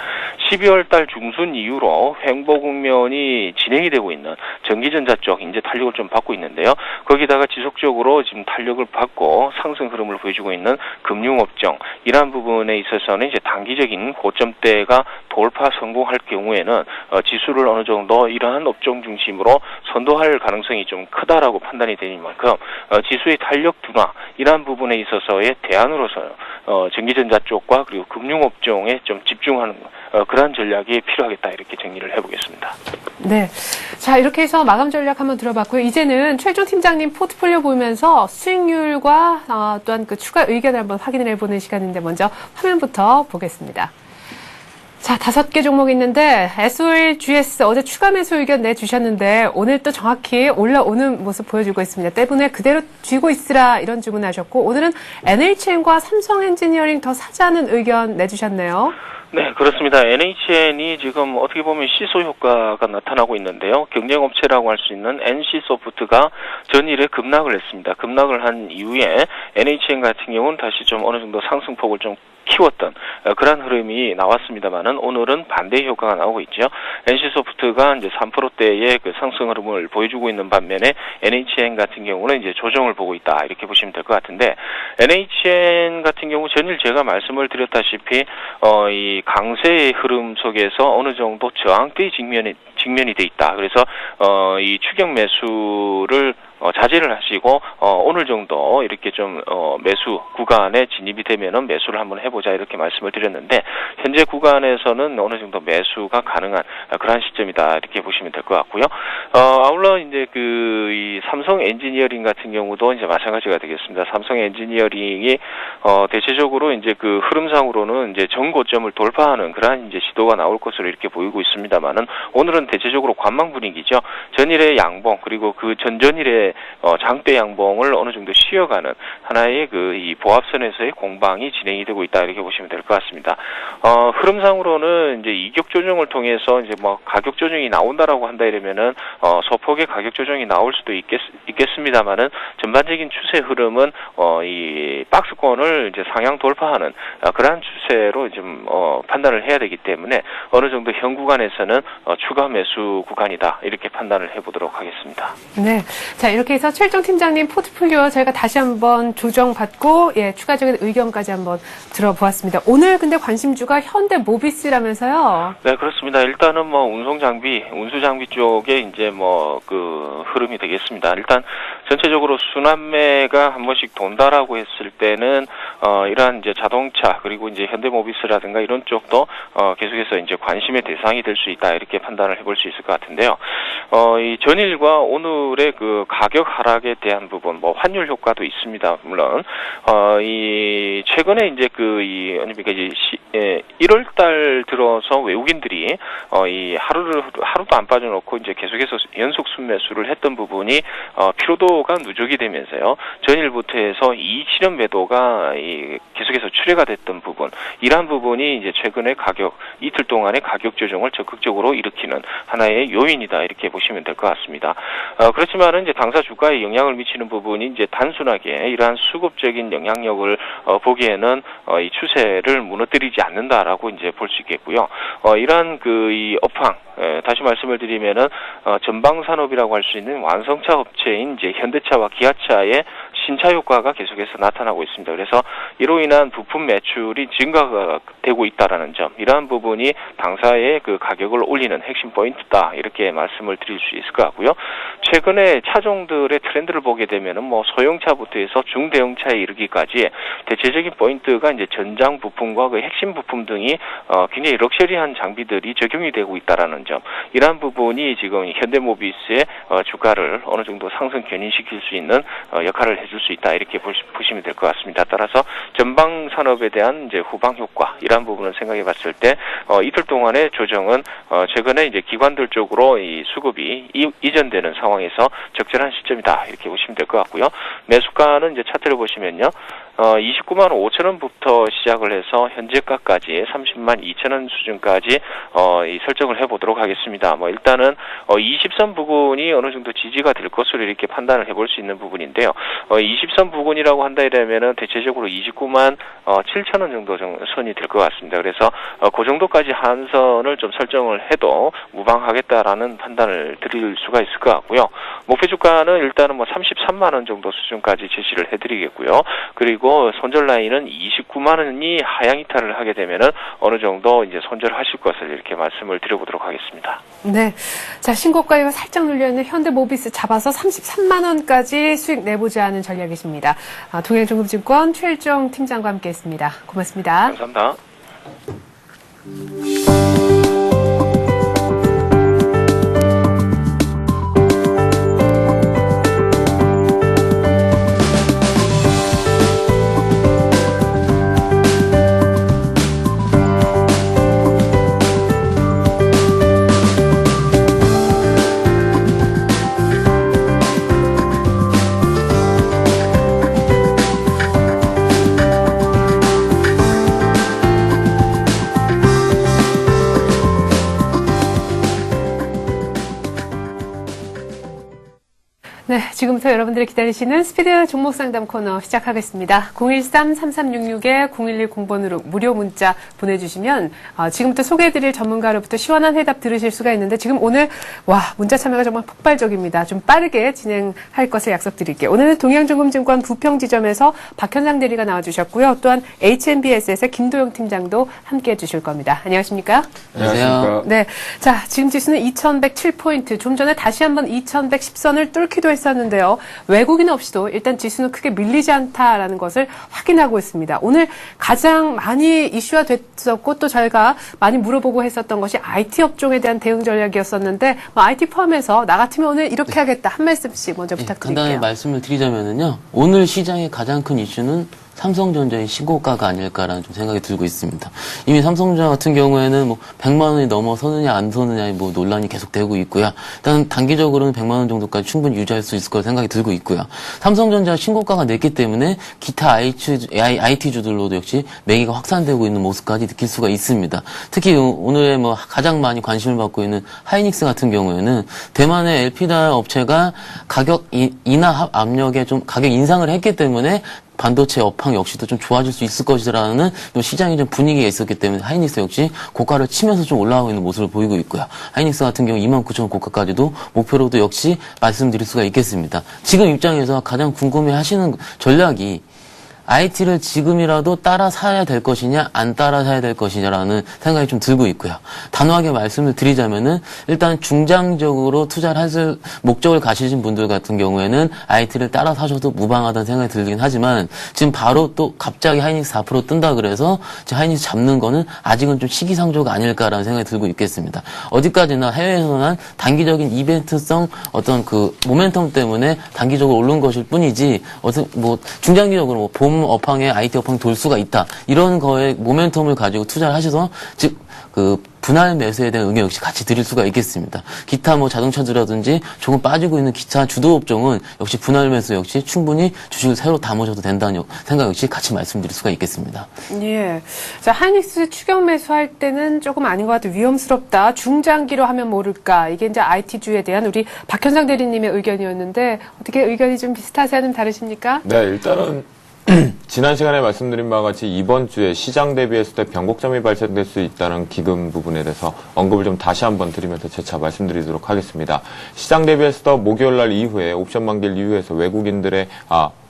12월 달 중순 이후로 횡보 국면이 진행이 되고 있는 전기전자 쪽 이제 탄력을 좀 받고 있는데요. 거기다가 지속적으로 지금 탄력을 받고 상승 흐름을 보여주고 있는 금융업종 이러한 부분에 있어서는 이제 단기적인 고점대가 돌파 성공할 경우에는 지수를 어느 정도 이러한 업종 중심으로 선도할 가능성이 좀 크다라고 판단이 되는 만큼 지수의 탄력 둔화 이러한 부분에 있어서의 대안으로서 전기전자 쪽과 그리고 금융업종에 좀 집중하는 그러한 전략이 필요하겠다 이렇게 정리를 해보겠습니다. 네, 자 이렇게 해서 마감 전략 한번 들어봤고요. 이제는 최일종 팀장님 포트폴리오 보면서 수익률과 또한 그 추가 의견을 한번 확인을 해보는 시간인데 먼저 화면부터 보겠습니다. 자, 5개 종목 있는데 SOL GS 어제 추가 매수 의견 내주셨는데 오늘 또 정확히 올라오는 모습 보여주고 있습니다. 때문에 그대로 쥐고 있으라 이런 주문하셨고 오늘은 NHN과 삼성 엔지니어링 더 사자는 의견 내주셨네요. 네, 그렇습니다. NHN이 지금 어떻게 보면 시소 효과가 나타나고 있는데요. 경쟁업체라고 할 수 있는 NC소프트가 전일에 급락을 했습니다. 급락을 한 이후에 NHN 같은 경우는 다시 좀 어느 정도 상승폭을 좀 키웠던 그런 흐름이 나왔습니다만은 오늘은 반대 효과가 나오고 있죠. NC소프트가 이제 3%대의 그 상승 흐름을 보여주고 있는 반면에 NHN 같은 경우는 이제 조정을 보고 있다 이렇게 보시면 될 것 같은데 NHN 같은 경우 전일 제가 말씀을 드렸다시피 이 강세의 흐름 속에서 어느 정도 저항대의 직면이 돼 있다. 그래서 이 추격 매수를 자제를 하시고 오늘 정도 이렇게 좀 매수 구간에 진입이 되면은 매수를 한번 해보자 이렇게 말씀을 드렸는데 현재 구간에서는 어느 정도 매수가 가능한 그러한 시점이다 이렇게 보시면 될 것 같고요. 아울러 이제 이 삼성 엔지니어링 같은 경우도 이제 마찬가지가 되겠습니다. 삼성 엔지니어링이 대체적으로 이제 그 흐름상으로는 이제 전고점을 돌파하는 그러한 이제 시도가 나올 것으로 이렇게 보이고 있습니다만은 오늘은 대체적으로 관망 분위기죠. 전일의 양봉 그리고 그 전전일의 장대 양봉을 어느 정도 쉬어가는 하나의 이 보합선에서의 공방이 진행이 되고 있다 이렇게 보시면 될 것 같습니다. 흐름상으로는 이제 이격 조정을 통해서 이제 뭐 가격 조정이 나온다라고 한다 이러면은 소폭의 가격 조정이 나올 수도 있겠습니다만은 전반적인 추세 흐름은 이 박스권을 이제 상향 돌파하는 그러한 추세로 좀 판단을 해야 되기 때문에 어느 정도 현 구간에서는 추가 매수 구간이다 이렇게 판단을 해보도록 하겠습니다. 네, 자 이렇게 해서 최일종 팀장님 포트폴리오 저희가 다시 한번 조정받고 추가적인 의견까지 한번 들어보았습니다. 오늘 근데 관심주가 현대모비스라면서요? 네, 그렇습니다. 일단은 뭐 운수장비 쪽에 이제 그 흐름이 되겠습니다. 일단 전체적으로 순환매가 한 번씩 돈다라고 했을 때는 이러한 이제 자동차 그리고 이제 현대모비스라든가 이런 쪽도 계속해서 이제 관심의 대상이 될 수 있다 이렇게 판단을 해볼 수 있을 것 같은데요. 이 전일과 오늘의 그 가격 하락에 대한 부분, 환율 효과도 있습니다. 물론 이 최근에 이제 1월 달 들어서 외국인들이 이 하루도 안 빠져놓고 이제 계속해서 연속 순매수를 했던 부분이 피로도가 누적이 되면서요. 전일부터 해서 이치련 매도가 계속해서 출회가 됐던 부분, 이러한 부분이 이제 최근에 이틀 동안의 가격 조정을 적극적으로 일으키는 하나의 요인이다 이렇게 보시면 될 것 같습니다. 그렇지만은 이제 당사 주가에 영향을 미치는 부분이 이제 단순하게 이러한 수급적인 영향력을 보기에는 이 추세를 무너뜨리지 않는다라고 이제 볼 수 있겠고요. 이러한 이 업황 다시 말씀을 드리면은 전방 산업이라고 할 수 있는 완성차 업체인 이제 현대차와 기아차의 신차 효과가 계속해서 나타나고 있습니다. 그래서 이로 인한 부품 매출이 증가가 되고 있다라는 점, 이러한 부분이 당사의 그 가격을 올리는 핵심 포인트다 이렇게 말씀을 드릴 수 있을 것 같고요. 최근에 차종들의 트렌드를 보게 되면은 소형차부터 해서 중대형차에 이르기까지 대체적인 포인트가 이제 전장 부품과 그 핵심 부품 등이 굉장히 럭셔리한 장비들이 적용이 되고 있다라는 점, 이러한 부분이 지금 현대모비스의 주가를 어느 정도 상승 견인시킬 수 있는 역할을 해줄 수 있다 이렇게 보시면 될 것 같습니다. 따라서 전방 산업에 대한 이제 후방 효과, 이러한 부분을 생각해봤을 때 이틀 동안의 조정은 최근에 이제 기관들 쪽으로 이 수급이 이전되는 상황에서 적절한 시점이다 이렇게 보시면 될 것 같고요. 매수가는 이제 차트를 보시면요. 29만 5천 원부터 시작을 해서 현재가까지 30만 2천 원 수준까지 설정을 해보도록 하겠습니다. 일단은 20선 부근이 어느 정도 지지가 될 것으로 이렇게 판단을 해볼 수 있는 부분인데요. 20선 부근이라고 한다 이러면은 대체적으로 29만 7천 원 정도 선이 될 것 같습니다. 그래서 그 정도까지 한선을 좀 설정을 해도 무방하겠다라는 판단을 드릴 수가 있을 것 같고요. 목표 주가는 일단은 33만 원 정도 수준까지 제시를 해드리겠고요. 그리고 그리고 손절 라인은 29만 원이 하향 이탈을 하게 되면은 어느 정도 이제 손절하실 것을 이렇게 말씀을 드려보도록 하겠습니다. 네. 자, 신고가가 살짝 눌려있는 현대모비스 잡아서 33만 원까지 수익 내보자 하는 전략이십니다. 동해종금증권 최일정 팀장과 함께했습니다. 고맙습니다. 감사합니다. 네, 지금부터 여러분들이 기다리시는 스피드 종목 상담 코너 시작하겠습니다. 013-3366-0110번으로 무료 문자 보내주시면 지금부터 소개해드릴 전문가로부터 시원한 해답 들으실 수가 있는데 지금 오늘 문자 참여가 정말 폭발적입니다. 좀 빠르게 진행할 것을 약속드릴게요. 오늘은 동양종금증권 부평지점에서 박현상 대리가 나와주셨고요. 또한 HNBS에서 김도영 팀장도 함께해 주실 겁니다. 안녕하십니까? 안녕하세요. 네, 자 지금 지수는 2107포인트. 좀 전에 다시 한번 2110선을 뚫기도 했었는데요. 외국인 없이도 일단 지수는 크게 밀리지 않다라는 것을 확인하고 있습니다. 오늘 가장 많이 이슈화 됐었고 또 저희가 많이 물어보고 했었던 것이 IT 업종에 대한 대응 전략이었었는데 IT 포함해서 나 같으면 오늘 이렇게 하겠다 한 말씀씩 먼저 부탁드릴게요. 간단히 말씀을 드리자면은요. 오늘 시장의 가장 큰 이슈는 삼성전자의 신고가가 아닐까라는 좀 생각이 들고 있습니다. 이미 삼성전자 같은 경우에는 100만 원이 넘어서느냐 안 서느냐의 논란이 계속되고 있고요. 일단 단기적으로는 100만 원 정도까지 충분히 유지할 수 있을 거라 생각이 들고 있고요. 삼성전자 신고가가 냈기 때문에 기타 IT주들로도 역시 매기가 확산되고 있는 모습까지 느낄 수가 있습니다. 특히 오늘에 가장 많이 관심을 받고 있는 하이닉스 같은 경우에는 대만의 LP달 업체가 가격 인하 압력에 좀 가격 인상을 했기 때문에 반도체 업황 역시도 좀 좋아질 수 있을 것이라는 시장의 좀 분위기가 있었기 때문에 하이닉스 역시 고가를 치면서 좀 올라가고 있는 모습을 보이고 있고요. 하이닉스 같은 경우 29,000원 고가까지도 목표로도 역시 말씀드릴 수가 있겠습니다. 지금 입장에서 가장 궁금해 하시는 전략이 IT를 지금이라도 따라 사야 될 것이냐, 안 따라 사야 될 것이냐라는 생각이 좀 들고 있고요. 단호하게 말씀을 드리자면은, 일단 중장기적으로 투자를 할 목적을 가지신 분들 같은 경우에는 IT를 따라 사셔도 무방하다는 생각이 들긴 하지만, 지금 바로 또 갑자기 하이닉스 4% 뜬다 그래서, 하이닉스 잡는 거는 아직은 좀 시기상조가 아닐까라는 생각이 들고 있겠습니다. 어디까지나 해외에서는 단기적인 이벤트성 어떤 모멘텀 때문에 단기적으로 오른 것일 뿐이지, 중장기적으로 봄 업황에 IT 업황이 돌 수가 있다. 이런 거에 모멘텀을 가지고 투자를 하셔서 분할 매수에 대한 의견 역시 같이 드릴 수가 있겠습니다. 기타 자동차주라든지 조금 빠지고 있는 기타 주도 업종은 역시 분할 매수 역시 충분히 주식을 새로 담으셔도 된다는 생각 역시 같이 말씀드릴 수가 있겠습니다. 예. 자, 하이닉스 추격 매수할 때는 조금 아닌 것 같아 위험스럽다. 중장기로 하면 모를까. 이게 이제 IT주에 대한 우리 박현상 대리님의 의견이었는데 어떻게 의견이 좀 비슷하세요? 아니면 다르십니까? 네, 일단은 지난 시간에 말씀드린 바와 같이 이번 주에 시장 대비했을 때 변곡점이 발생될 수 있다는 기금 부분에 대해서 언급을 좀 다시 한번 드리면서 재차 말씀드리도록 하겠습니다. 시장 대비했을 때 목요일 날 이후에 옵션 만기일 이후에서 외국인들의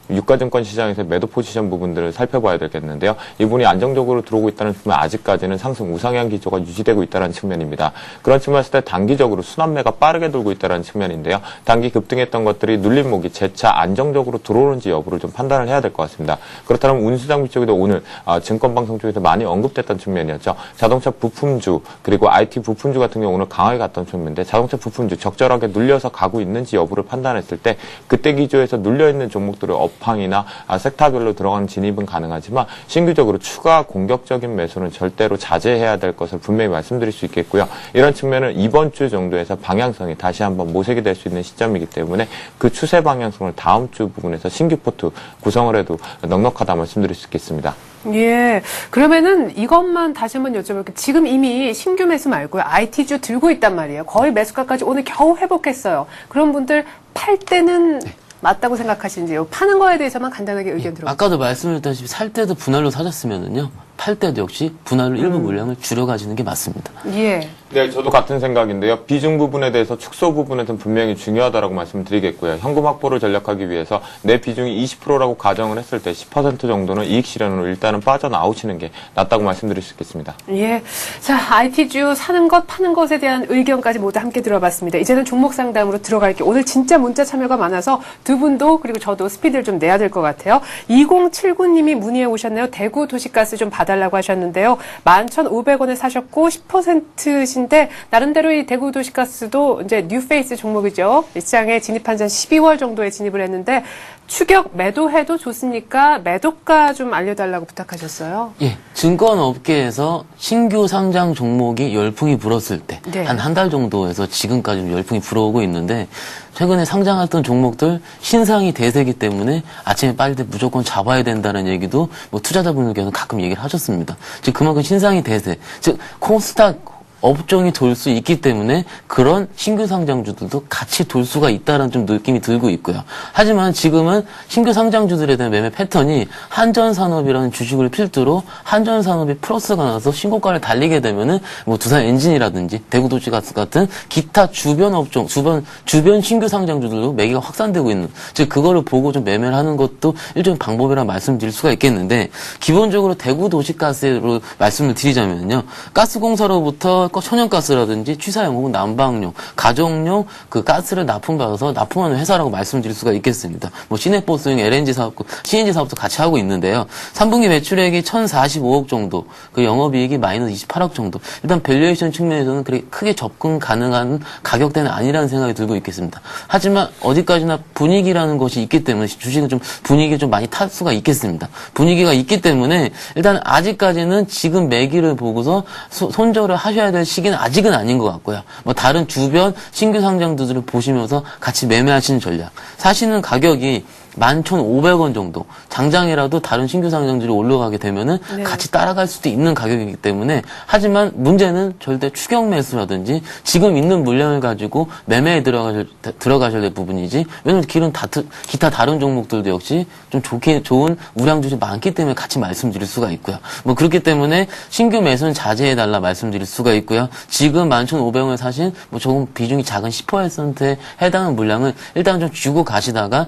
유가증권 시장에서 매도 포지션 부분들을 살펴봐야 되겠는데요. 이분이 안정적으로 들어오고 있다는 측면 아직까지는 상승 우상향 기조가 유지되고 있다는 측면입니다. 그런 측면에서 때 단기적으로 순환매가 빠르게 돌고 있다는 측면인데요. 단기 급등했던 것들이 눌림목이 재차 안정적으로 들어오는지 여부를 좀 판단을 해야 될 것 같습니다. 그렇다면 운수장비 쪽에도 오늘 증권방송 쪽에서 많이 언급됐던 측면이었죠. 자동차 부품주 그리고 IT 부품주 같은 경우 오늘 강하게 갔던 측면인데 자동차 부품주 적절하게 눌려서 가고 있는지 여부를 판단했을 때 그때 기조에서 눌려있는 종목들을 업황이나 섹터별로 들어가는 진입은 가능하지만 신규적으로 추가 공격적인 매수는 절대로 자제해야 될 것을 분명히 말씀드릴 수 있겠고요. 이런 측면은 이번 주 정도에서 방향성이 다시 한번 모색이 될 수 있는 시점이기 때문에 그 추세 방향성을 다음 주 부분에서 신규 포트 구성을 해도 넉넉하다 말씀드릴 수 있겠습니다. 예. 그러면은 이것만 다시 한번 여쭤볼게요. 지금 이미 신규 매수 말고요. IT주 들고 있단 말이에요. 거의 매수가까지 오늘 겨우 회복했어요. 그런 분들 팔 때는 맞다고 생각하시는지요? 파는 거에 대해서만 간단하게 의견 들어볼게요. 아까도 말씀드렸다시피 살 때도 분할로 사셨으면은요. 팔 때도 역시 분할로 일부 물량을 줄여 가지는 게 맞습니다. 예. 네, 저도 같은 생각인데요. 비중 부분에 대해서 축소 부분에서는 분명히 중요하다라고 말씀드리겠고요. 현금 확보를 전략하기 위해서 내 비중이 20%라고 가정을 했을 때 10% 정도는 이익 실현으로 일단은 빠져나오시는 게 낫다고 말씀드릴 수 있겠습니다. 예. 자, IT주 사는 것, 파는 것에 대한 의견까지 모두 함께 들어봤습니다. 이제는 종목 상담으로 들어갈게요. 오늘 진짜 문자 참여가 많아서 두 분도 그리고 저도 스피드를 좀 내야 될 것 같아요. 2079님이 문의해 오셨네요. 대구 도시가스 좀 봐달라고 하셨는데요. 11,500원에 사셨고 10%신데 나름대로 이 대구 도시가스도 이제 뉴페이스 종목이죠. 시장에 진입한 지 한 12월 정도에 진입을 했는데 추격 매도해도 좋습니까? 매도가 좀 알려달라고 부탁하셨어요. 예, 증권업계에서 신규 상장 종목이 열풍이 불었을 때, 네. 한 달 정도에서 지금까지 좀 열풍이 불어오고 있는데, 최근에 상장했던 종목들 신상이 대세이기 때문에 아침에 빨리 무조건 잡아야 된다는 얘기도 뭐 투자자분들께서 가끔 얘기를 하셨습니다. 즉, 그만큼 신상이 대세, 즉, 코스닥 업종이 돌 수 있기 때문에 그런 신규 상장주들도 같이 돌 수가 있다는 좀 느낌이 들고 있고요. 하지만 지금은 신규 상장주들에 대한 매매 패턴이 한전산업이라는 주식을 필두로 한전산업이 플러스가 나서 신고가를 달리게 되면은 뭐 두산 엔진이라든지 대구도시가스 같은 기타 주변 업종, 주변 신규 상장주들도 매기가 확산되고 있는, 즉 그거를 보고 좀 매매를 하는 것도 일종의 방법이라 말씀드릴 수가 있겠는데, 기본적으로 대구도시가스로 말씀을 드리자면요, 가스공사로부터 천연가스라든지 취사용 혹은 난방용, 가정용 그 가스를 납품받아서 납품하는 회사라고 말씀드릴 수가 있겠습니다. 뭐 시내버스용 LNG 사업도, CNG 사업도 같이 하고 있는데요. 3분기 매출액이 1,045억 정도, 그 영업이익이 마이너스 28억 정도. 일단 밸류에이션 측면에서는 그렇게 크게 접근 가능한 가격대는 아니라는 생각이 들고 있겠습니다. 하지만 어디까지나 분위기라는 것이 있기 때문에 주식은 좀 분위기를 좀 많이 탈 수가 있겠습니다. 분위기가 있기 때문에 일단 아직까지는 지금 매기를 보고서 손절을 하셔야 될 시기는 아직은 아닌 것 같고요. 뭐 다른 주변 신규 상장주들을 보시면서 같이 매매하시는 전략. 사시는 가격이 11,500원 정도. 장장이라도 다른 신규 상장주로 올라가게 되면은 네. 같이 따라갈 수도 있는 가격이기 때문에, 하지만 문제는 절대 추격 매수라든지 지금 있는 물량을 가지고 매매에 들어가셔야 될 부분이지, 왜냐면 기타 다른 종목들도 역시 좀 좋은 우량주들이 많기 때문에 같이 말씀드릴 수가 있고요. 뭐 그렇기 때문에 신규 매수는 자제해달라 말씀드릴 수가 있고요. 지금 11,500원에 사신 뭐 조금 비중이 작은 10%에 해당하는 물량은 일단 좀 주고 가시다가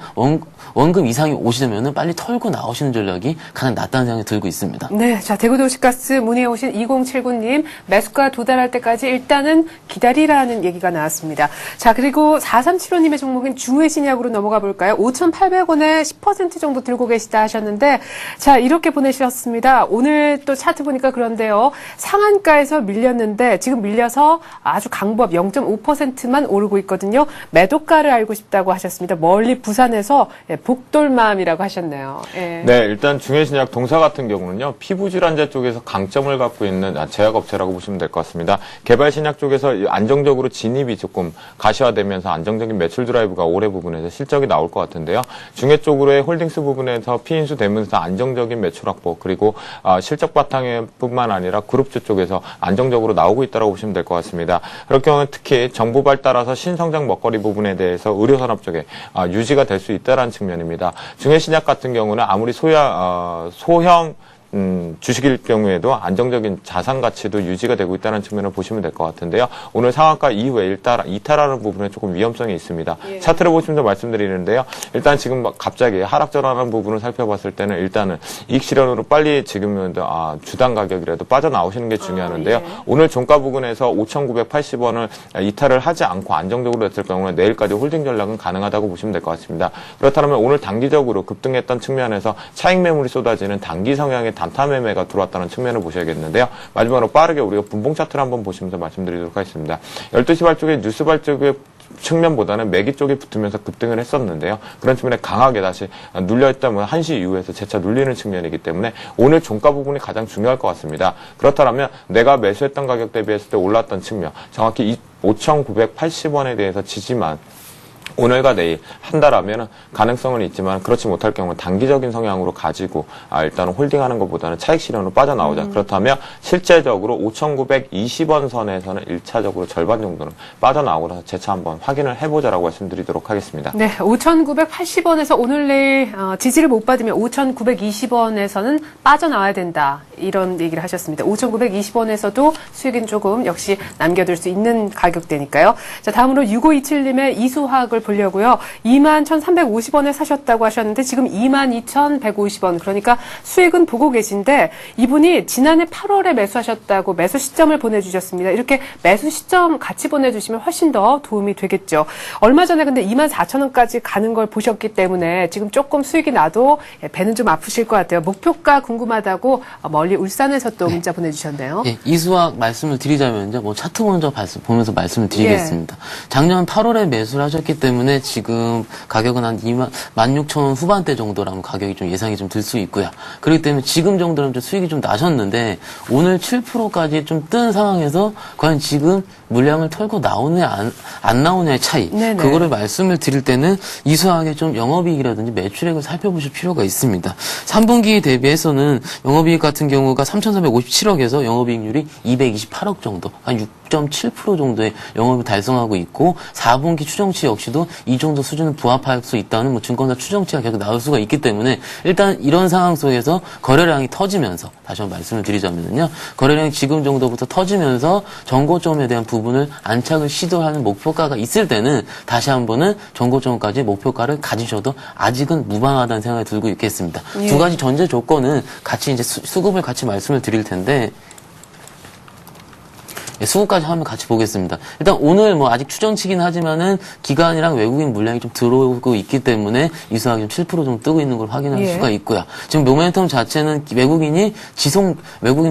원금 이상이 오시려면 빨리 털고 나오시는 전략이 가장 낫다는 생각이 들고 있습니다. 네, 자, 대구도시가스 문의해 오신 2079님, 매수가 도달할 때까지 일단은 기다리라는 얘기가 나왔습니다. 자, 그리고 4375님의 종목인 중외신약으로 넘어가 볼까요? 5,800원에 10% 정도 들고 계시다 하셨는데, 자, 이렇게 보내주셨습니다. 오늘 또 차트 보니까 그런데요, 상한가에서 밀렸는데 지금 밀려서 아주 강보합 0.5%만 오르고 있거든요. 매도가를 알고 싶다고 하셨습니다. 멀리 부산에서 복돌맘이라고 하셨네요. 예. 네, 일단 중해신약 동사 같은 경우는요, 피부질환제 쪽에서 강점을 갖고 있는 제약업체라고 보시면 될 것 같습니다. 개발신약 쪽에서 안정적으로 진입이 조금 가시화되면서 안정적인 매출 드라이브가 올해 부분에서 실적이 나올 것 같은데요. 중해 쪽으로의 홀딩스 부분에서 피인수 되면서 안정적인 매출 확보, 그리고 실적 바탕에 뿐만 아니라 그룹주 쪽에서 안정적으로 나오고 있다고 보시면 될 것 같습니다. 그럴 경우는 특히 정부 발달해서 신성장 먹거리 부분에 대해서 의료산업 쪽에 유지가 될 수 있다는 측면입니다. 중해신약 같은 경우는 아무리 소형 주식일 경우에도 안정적인 자산 가치도 유지가 되고 있다는 측면을 보시면 될 것 같은데요. 오늘 상한가 이후에 이탈하는 부분에 조금 위험성이 있습니다. 예. 차트를 보시면서 말씀드리는데요. 일단 지금 갑자기 하락전환하는 부분을 살펴봤을 때는 일단은 이익 실현으로 빨리 지금은 주당 가격이라도 빠져나오시는 게 중요하는데요. 예. 오늘 종가 부근에서 5,980원을 이탈을 하지 않고 안정적으로 됐을 경우는 내일까지 홀딩 전략은 가능하다고 보시면 될 것 같습니다. 그렇다면 오늘 단기적으로 급등했던 측면에서 차익 매물이 쏟아지는 단기 성향의 단타 매매가 들어왔다는 측면을 보셔야겠는데요. 마지막으로 빠르게 우리가 분봉 차트를 한번 보시면서 말씀드리도록 하겠습니다. 12시 발 쪽에 뉴스발 쪽에 측면보다는 매기 쪽에 붙으면서 급등을 했었는데요. 그런 측면에 강하게 다시 눌려있다면 1시 이후에서 재차 눌리는 측면이기 때문에 오늘 종가 부분이 가장 중요할 것 같습니다. 그렇다면 내가 매수했던 가격 대비했을 때 올랐던 측면, 정확히 5,980원에 대해서 지지만 오늘과 내일 한다라면 가능성은 있지만 그렇지 못할 경우는 단기적인 성향으로 가지고 일단은 홀딩하는 것보다는 차익 실현으로 빠져나오자. 그렇다면 실제적으로 5,920원 선에서는 1차적으로 절반 정도는 빠져나오고 나서 재차 한번 확인을 해보자라고 말씀드리도록 하겠습니다. 네, 5,980원에서 오늘 내일 지지를 못 받으면 5,920원에서는 빠져나와야 된다. 이런 얘기를 하셨습니다. 5,920원에서도 수익은 조금 역시 남겨둘 수 있는 가격대니까요. 자, 다음으로 6527님의 이수화학을 보려고요. 21,350원에 사셨다고 하셨는데 지금 22,150원. 그러니까 수익은 보고 계신데 이분이 지난해 8월에 매수하셨다고 매수 시점을 보내주셨습니다. 이렇게 매수 시점 같이 보내주시면 훨씬 더 도움이 되겠죠. 얼마 전에 근데 24,000원까지 가는 걸 보셨기 때문에 지금 조금 수익이 나도 배는 좀 아프실 것 같아요. 목표가 궁금하다고 멀리 울산에서 또 문자 보내주셨네요. 예, 이수학 말씀을 드리자면요. 뭐 차트 먼저 보면서 말씀을 드리겠습니다. 작년 8월에 매수를 하셨기 때문에 지금 가격은 한 16,000원 후반대 정도라면 가격이 좀 예상이 좀 들 수 있고요. 그렇기 때문에 지금 정도는 좀 수익이 좀 나셨는데 오늘 7%까지 좀 뜬 상황에서 과연 지금 물량을 털고 나오느냐 안 나오느냐의 차이. 네네. 그거를 말씀을 드릴 때는 이수학의 좀 영업이익이라든지 매출액을 살펴보실 필요가 있습니다. 3분기 대비해서는 영업이익 같은 경우가 3,357억에서 영업이익률이 228억 정도, 한 6.7% 정도의 영업을 달성하고 있고 4분기 추정치 역시도 이 정도 수준은 부합할 수 있다는 뭐 증권사 추정치가 계속 나올 수가 있기 때문에 일단 이런 상황 속에서 거래량이 터지면서 다시 한번 말씀을 드리자면요. 거래량이 지금 정도부터 터지면서 정고점에 대한 부분을 안착을 시도하는 목표가가 있을 때는 다시 한번은 정고점까지 목표가를 가지셔도 아직은 무방하다는 생각이 들고 있겠습니다. 예. 두 가지 전제 조건은 같이 이제 수급을 같이 말씀을 드릴 텐데 수급까지 하면 같이 보겠습니다. 일단 오늘 뭐 아직 추정치긴 하지만은 기관이랑 외국인 물량이 좀 들어오고 있기 때문에 이수학이 좀 7% 정도 뜨고 있는 걸 확인할 예. 수가 있고요. 지금 모멘텀 자체는 외국인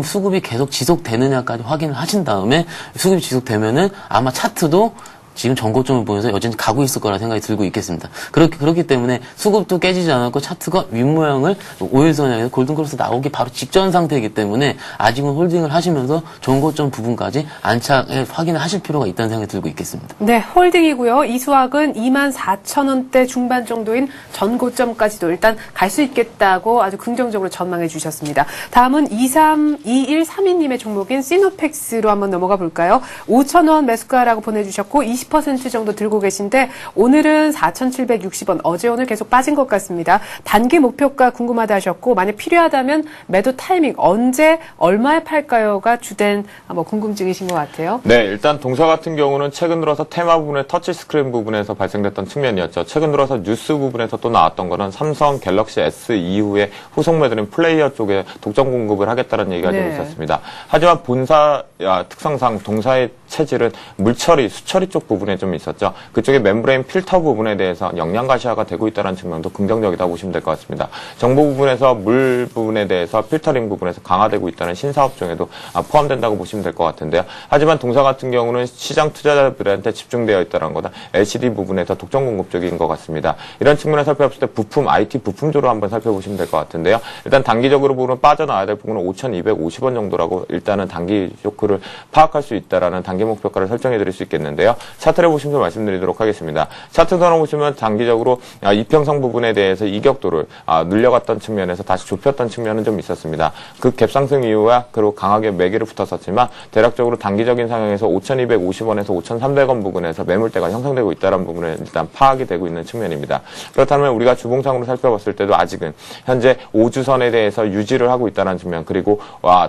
수급이 계속 지속되느냐까지 확인을 하신 다음에 수급이 지속되면은 아마 차트도 지금 전고점을 보면서 여전히 가고 있을 거라 생각이 들고 있겠습니다. 그렇기 때문에 수급도 깨지지 않았고 차트가 윗모양을 5일선에서 골든크로스 나오기 바로 직전 상태이기 때문에 아직은 홀딩을 하시면서 전고점 부분까지 안착을 확인을 하실 필요가 있다는 생각이 들고 있겠습니다. 네, 홀딩이고요. 이수학은 24,000원대 중반 정도인 전고점까지도 일단 갈 수 있겠다고 아주 긍정적으로 전망해 주셨습니다. 다음은 2132님의 종목인 시노펙스로 한번 넘어가 볼까요? 5,000원 매수가라고 보내주셨고 20% 정도 들고 계신데 오늘은 4,760원. 어제 오늘 계속 빠진 것 같습니다. 단기 목표가 궁금하다 하셨고 만약 필요하다면 매도 타이밍 언제 얼마에 팔까요가 주된 궁금증이신 것 같아요. 네, 일단 동사 같은 경우는 최근 들어서 테마 부분의 터치스크린 부분에서 발생됐던 측면이었죠. 최근 들어서 뉴스 부분에서 또 나왔던 거는 삼성 갤럭시 S 이후에 후속 매들인 플레이어 쪽에 독점 공급을 하겠다는 얘기가 좀 있었습니다. 하지만 본사 특성상 동사의 체질은 물처리, 수처리 쪽 부분에 좀 있었죠. 그쪽에 멤브레인 필터 부분에 대해서 역량 가시화가 되고 있다는 측면도 긍정적이다 보시면 될 것 같습니다. 정보 부분에서 물 부분에 대해서 필터링 부분에서 강화되고 있다는 신사업 중에도 포함된다고 보시면 될 것 같은데요. 하지만 동사 같은 경우는 시장 투자자들한테 집중되어 있다는 거다. LCD 부분에서 독점 공급적인 것 같습니다. 이런 측면에서 살펴봤을 때 부품, IT 부품주로 한번 살펴보시면 될 것 같은데요. 일단 단기적으로 보면 빠져나와야 될 부분은 5,250원 정도라고 일단은 단기 쇼크를 파악할 수 있다라는 단기 목표가를 설정해 드릴 수 있겠는데요. 차트를 보시면서 말씀드리도록 하겠습니다. 차트선을 보시면 단기적으로 이평선 부분에 대해서 이격도를 늘려갔던 측면에서 다시 좁혔던 측면은 좀 있었습니다. 그 갭상승 이후와 그리고 강하게 매기를 붙었었지만 대략적으로 단기적인 상황에서 5,250원에서 5,300원 부분에서 매물대가 형성되고 있다는 부분을 일단 파악이 되고 있는 측면입니다. 그렇다면 우리가 주봉상으로 살펴봤을 때도 아직은 현재 5주선에 대해서 유지를 하고 있다는 측면 그리고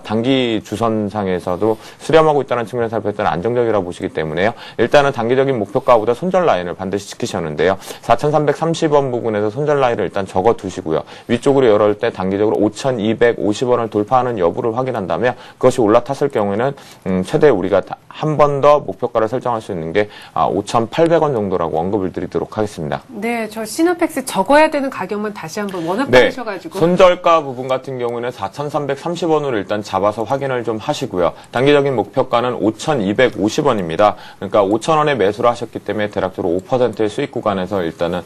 단기 주선상에서도 수렴하고 있다는 측면을 살펴볼 때는 안정적이라고 보시기 때문에요. 일단은 단기적인 목표가보다 손절 라인을 반드시 지키셨는데요. 4,330원 부분에서 손절 라인을 일단 적어두시고요. 위쪽으로 열을 때 단기적으로 5,250원을 돌파하는 여부를 확인한다면 그것이 올라탔을 경우에는 최대 우리가 한 번 더 목표가를 설정할 수 있는 게 5,800원 정도라고 언급을 드리도록 하겠습니다. 네, 저 시노펙스 적어야 되는 가격만 다시 한번 워낙 빠르셔가지고. 손절가 부분 같은 경우는 4,330원으로 일단 잡아서 확인을 좀 하시고요. 단기적인 목표가는 5,250원입니다. 그러니까 5,000원의 매수를 하셨기 때문에 대략적으로 5%의 수익 구간에서 일단은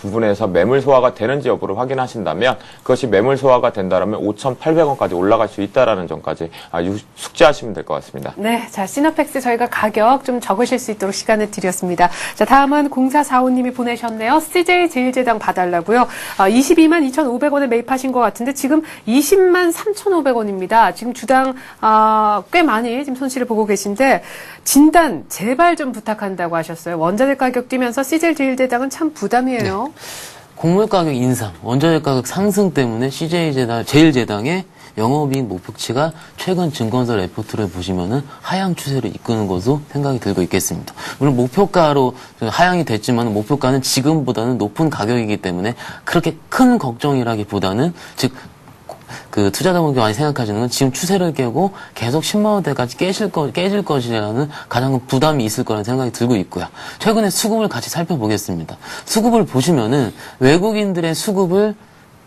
부분에서 매물 소화가 되는지 여부를 확인하신다면 그것이 매물 소화가 된다라면 5,800원까지 올라갈 수 있다라는 점까지 숙지하시면 될 것 같습니다. 네, 자 시너팩스 저희가 가격 좀 적으실 수 있도록 시간을 드렸습니다. 자 다음은 0445님이 보내셨네요. CJ 제일제당 봐달라고요. 22만 2,500원에 매입하신 것 같은데 지금 20만 3,500원입니다. 지금 주당 꽤 많이 지금 손실을 보고 계신데 진단 제발 좀 부탁한다고 하셨어요. 원자재 가격 뛰면서 CJ 제일제당은 참 부담이에요. 네. 곡물 가격 인상, 원자재 가격 상승 때문에 제일제당의 영업이익 목표치가 최근 증권사 레포트를 보시면은 하향 추세를 이끄는 것으로 생각이 들고 있겠습니다. 물론 목표가로 하향이 됐지만 목표가는 지금보다는 높은 가격이기 때문에 그렇게 큰 걱정이라기보다는 즉 그 투자자분들 많이 생각하시는 건 지금 추세를 깨고 계속 10만 원대까지 깨질 것이라는 가장 큰 부담이 있을 거라는 생각이 들고 있고요. 최근에 수급을 같이 살펴보겠습니다. 수급을 보시면은 외국인들의 수급을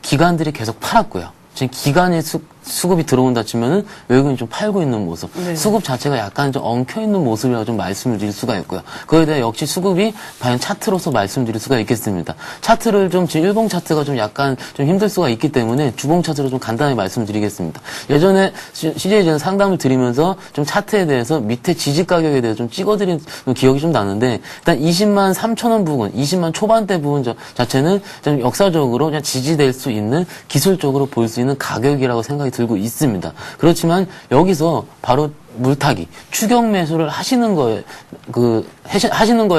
기관들이 계속 팔았고요. 지금 기관의 수급이 들어온다 치면은 외국인이 좀 팔고 있는 모습. 네. 수급 자체가 약간 좀 엉켜있는 모습이라고 좀 말씀을 드릴 수가 있고요. 그에 대해 역시 수급이 과연 차트로서 말씀드릴 수가 있겠습니다. 차트를 지금 일봉 차트가 좀 약간 좀 힘들 수가 있기 때문에 주봉 차트로 좀 간단히 말씀드리겠습니다. 예전에 CJ제는 상담을 드리면서 좀 차트에 대해서 밑에 지지 가격에 대해서 좀 찍어드린 기억이 좀 나는데 일단 20만 3천 원 부분, 20만 초반대 부분 자체는 좀 역사적으로 그냥 지지될 수 있는 기술적으로 볼 수 있는 가격이라고 생각이 들고 있습니다. 그렇지만 여기서 바로 물타기, 추격 매수를 하시는 거에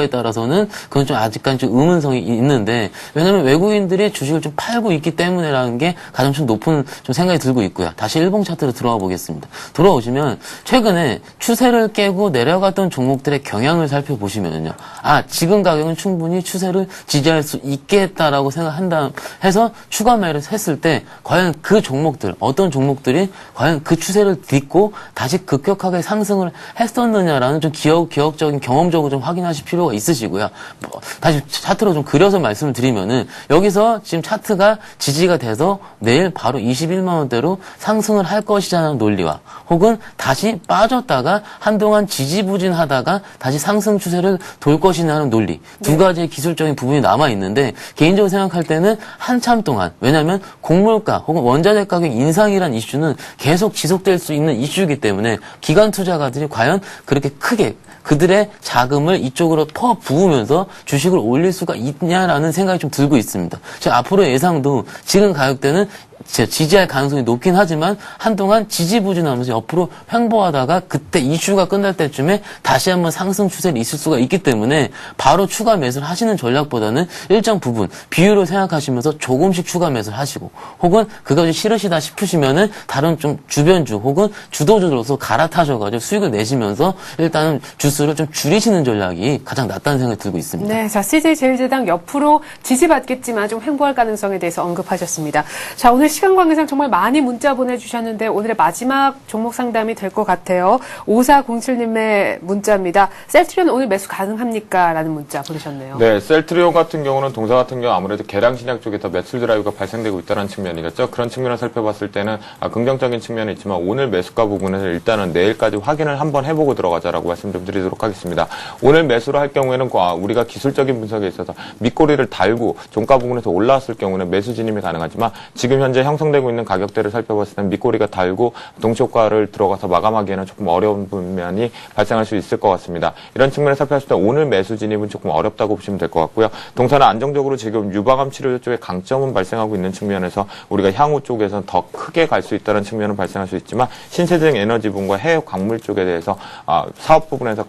따라서는 그건 좀 아직까지 좀 의문성이 있는데, 왜냐면 외국인들이 주식을 좀 팔고 있기 때문에라는 게 가장 좀 높은 좀 생각이 들고 있고요. 다시 일봉 차트로 들어와 보겠습니다. 돌아오시면 최근에 추세를 깨고 내려갔던 종목들의 경향을 살펴보시면요. 지금 가격은 충분히 추세를 지지할 수 있겠다라고 생각한다 해서 추가 매를 했을 때 과연 그 종목들, 어떤 종목들이 과연 그 추세를 딛고 다시 급격하게 상승을 했었느냐라는 좀 기억적인 경험적으로 좀 확인하실 필요가 있으시고요. 다시 차트로 좀 그려서 말씀을 드리면은 여기서 지금 차트가 지지가 돼서 내일 바로 21만 원대로 상승을 할 것이라는 논리와 혹은 다시 빠졌다가 한동안 지지부진하다가 다시 상승 추세를 돌 것이라는 논리 두 가지의 기술적인 부분이 남아 있는데 개인적으로 생각할 때는 한참 동안 왜냐하면 곡물가 혹은 원자재 가격 인상이란 이슈는 계속 지속될 수 있는 이슈이기 때문에 기관 투자가들이 과연 그렇게 크게 그들의 자금을 이쪽으로 퍼 부으면서 주식을 올릴 수가 있냐라는 생각이 좀 들고 있습니다. 앞으로 예상도 지금 가격대는 지지할 가능성이 높긴 하지만 한동안 지지부진하면서 옆으로 횡보하다가 그때 이슈가 끝날 때쯤에 다시 한번 상승 추세를 있을 수가 있기 때문에 바로 추가 매수를 하시는 전략보다는 일정 부분 비율을 생각하시면서 조금씩 추가 매수를 하시고 혹은 그것이 싫으시다 싶으시면은 다른 좀 주변주 혹은 주도주로서 갈아타셔가지고 수익을 내시면서 일단은 주수를 좀 줄이시는 전략이 가장 낫다는 생각이 들고 있습니다. 네, 자 CJ 제일제당 옆으로 지지받겠지만 좀 횡보할 가능성에 대해서 언급하셨습니다. 자 오늘 시간 관계상 정말 많이 문자 보내주셨는데 오늘의 마지막 종목 상담이 될 것 같아요. 5407님의 문자입니다. 셀트리온 오늘 매수 가능합니까? 라는 문자 보내셨네요. 네, 셀트리온 같은 경우는 동사 같은 경우 아무래도 계량신약 쪽에 더 매출 드라이브가 발생되고 있다는 측면이겠죠. 그런 측면을 살펴봤을 때는 긍정적인 측면이 있지만 오늘 매수가 부분에서 일단은 내일까지 확인을 한번 해보고 들어가자라고 말씀 좀 드리도록 하겠습니다. 오늘 매수를 할 경우에는 우리가 기술적인 분석에 있어서 밑꼬리를 달고 종가 부분에서 올라왔을 경우는 매수 진입이 가능하지만 지금 현재 형성되고 있는 가격대를 살펴봤을 때는 밑꼬리가 달고 동시 효과를 들어가서 마감하기에는 조금 어려운 부분이 발생할 수 있을 것 같습니다. 이런 측면을 살펴봤을 때 오늘 매수 진입은 조금 어렵다고 보시면 될 것 같고요. 동사는 안정적으로 지금 유방암 치료 쪽에 강점은 발생하고 있는 측면에서 우리가 향후 쪽에서는 더 크게 갈 수 있다는 측면은 발생할 수 있지만 신재생 에너지 부분과 해외 광물 쪽에 대해서 사업 부분에서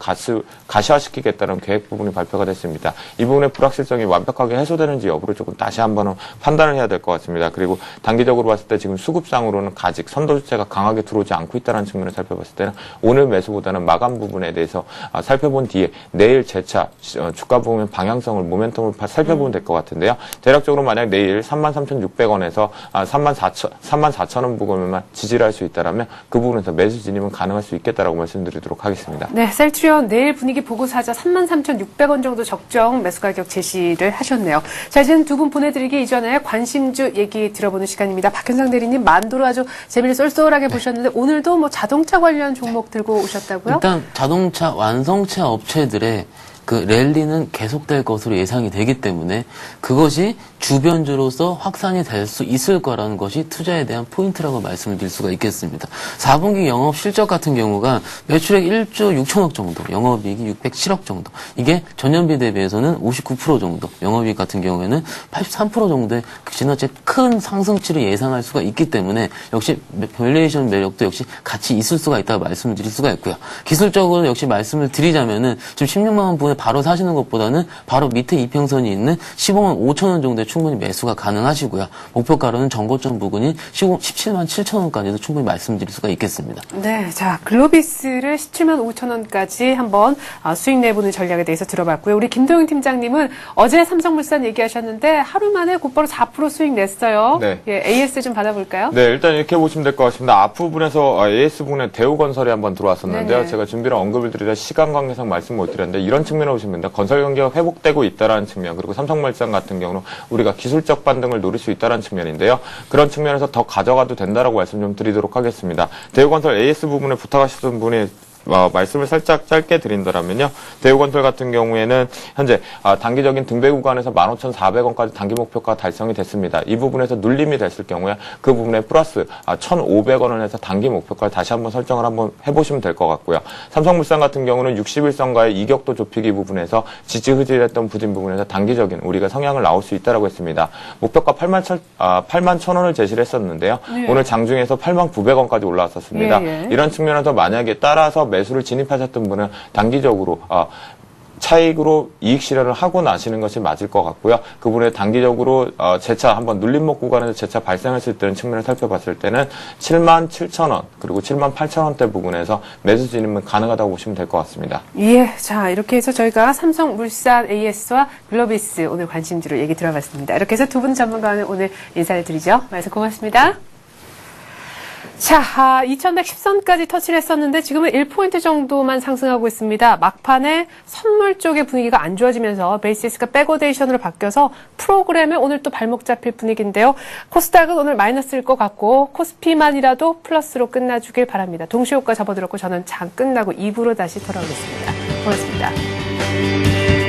가시화시키겠다는 계획 부분이 발표가 됐습니다. 이 부분의 불확실성이 완벽하게 해소되는지 여부를 조금 다시 한번 판단을 해야 될 것 같습니다. 그리고 단기적으로 봤을 때 지금 수급상으로는 아직 선도주체가 강하게 들어오지 않고 있다는 측면을 살펴봤을 때는 오늘 매수보다는 마감 부분에 대해서 살펴본 뒤에 내일 재차 주가 부분 방향성을 모멘텀을 살펴보면 될 것 같은데요. 대략적으로 만약 내일 33,600원에서 34,000원 부분만 지지를 할 수 있다면 그 부분에서 매수 진입은 가능할 수 있겠다라고 말씀드리도록 하겠습니다. 네, 셀트리온 내일 분위기 보고 사자 33,600원 정도 적정 매수 가격 제시를 하셨네요. 자, 이제는 두 분 보내드리기 이전에 관심주 얘기 들어보는 시간입니다. 박현상 대리님 만도로 아주 재미를 쏠쏠하게 보셨는데 오늘도 뭐 자동차 관련 종목 들고 오셨다고요? 일단 자동차 완성차 업체들의 그 랠리는 계속될 것으로 예상이 되기 때문에 그것이 주변주로서 확산이 될 수 있을 거라는 것이 투자에 대한 포인트라고 말씀을 드릴 수가 있겠습니다. 4분기 영업 실적 같은 경우가 매출액 1조 6천억 정도, 영업이익이 607억 정도. 이게 전년비 대비해서는 59% 정도, 영업이익 같은 경우에는 83% 정도의 지나치 큰 상승치를 예상할 수가 있기 때문에 역시 밸류에이션 매력도 역시 같이 있을 수가 있다고 말씀을 드릴 수가 있고요. 기술적으로 역시 말씀을 드리자면은 지금 16만 원 부분에 바로 사시는 것보다는 바로 밑에 이평선이 있는 15만 5천 원 정도에 충분히 매수가 가능하시고요. 목표가로는 전고점 부근인 17만 7천 원까지도 충분히 말씀드릴 수가 있겠습니다. 네, 자 글로비스를 17만 5천 원까지 한번 수익 내보는 전략에 대해서 들어봤고요. 우리 김도영 팀장님은 어제 삼성물산 얘기하셨는데 하루 만에 곧바로 4% 수익 냈어요. 네. 예, AS 좀 받아볼까요? 네, 일단 이렇게 보시면 될 것 같습니다. 앞부분에서 AS 부분에 대우건설이 한번 들어왔었는데요. 네네. 제가 준비를 언급을 드리다 시간 관계상 말씀 못 드렸는데 이런 측면을 보시면 됩니다. 건설 경기가 회복되고 있다는 측면, 그리고 삼성물산 같은 경우는 우리가 기술적 반등을 노릴 수 있다는 측면인데요. 그런 측면에서 더 가져가도 된다라고 말씀 좀 드리도록 하겠습니다. 대우건설 AS 부분에 부탁하셨던 분이 말씀을 살짝 짧게 드린다면요. 대우건설 같은 경우에는 현재 단기적인 등배 구간에서 15,400원까지 단기 목표가 달성이 됐습니다. 이 부분에서 눌림이 됐을 경우에 그 부분에 플러스 1,500원을 해서 단기 목표까지 다시 한번 설정을 한번 해보시면 될 것 같고요. 삼성물산 같은 경우는 60일선과의 이격도 좁히기 부분에서 지지흐질했던 부진 부분에서 단기적인 우리가 성향을 나올 수 있다라고 했습니다. 목표가 81,000원을 제시를 했었는데요. 네. 오늘 장중에서 89,900원까지 올라왔었습니다. 예, 예. 이런 측면에서 만약에 따라서 매수를 진입하셨던 분은 단기적으로 차익으로 이익 실현을 하고 나시는 것이 맞을 것 같고요. 그분의 단기적으로 재차 한번 눌림목 구간에서 재차 발생할 수 있다는 측면을 살펴봤을 때는 77,000원 그리고 78,000원대 부분에서 매수 진입은 가능하다고 보시면 될 것 같습니다. 예, 자 이렇게 해서 저희가 삼성물산 AS와 글로비스 오늘 관심주로 얘기 들어봤습니다. 이렇게 해서 두 분 전문가는 오늘 인사를 드리죠. 말씀 고맙습니다. 자, 2110선까지 터치를 했었는데 지금은 1포인트 정도만 상승하고 있습니다. 막판에 선물 쪽의 분위기가 안 좋아지면서 베이시스가 백오데이션으로 바뀌어서 프로그램에 오늘 또 발목 잡힐 분위기인데요. 코스닥은 오늘 마이너스일 것 같고 코스피만이라도 플러스로 끝나주길 바랍니다. 동시효과 접어들었고 저는 장 끝나고 2부로 다시 돌아오겠습니다. 고맙습니다.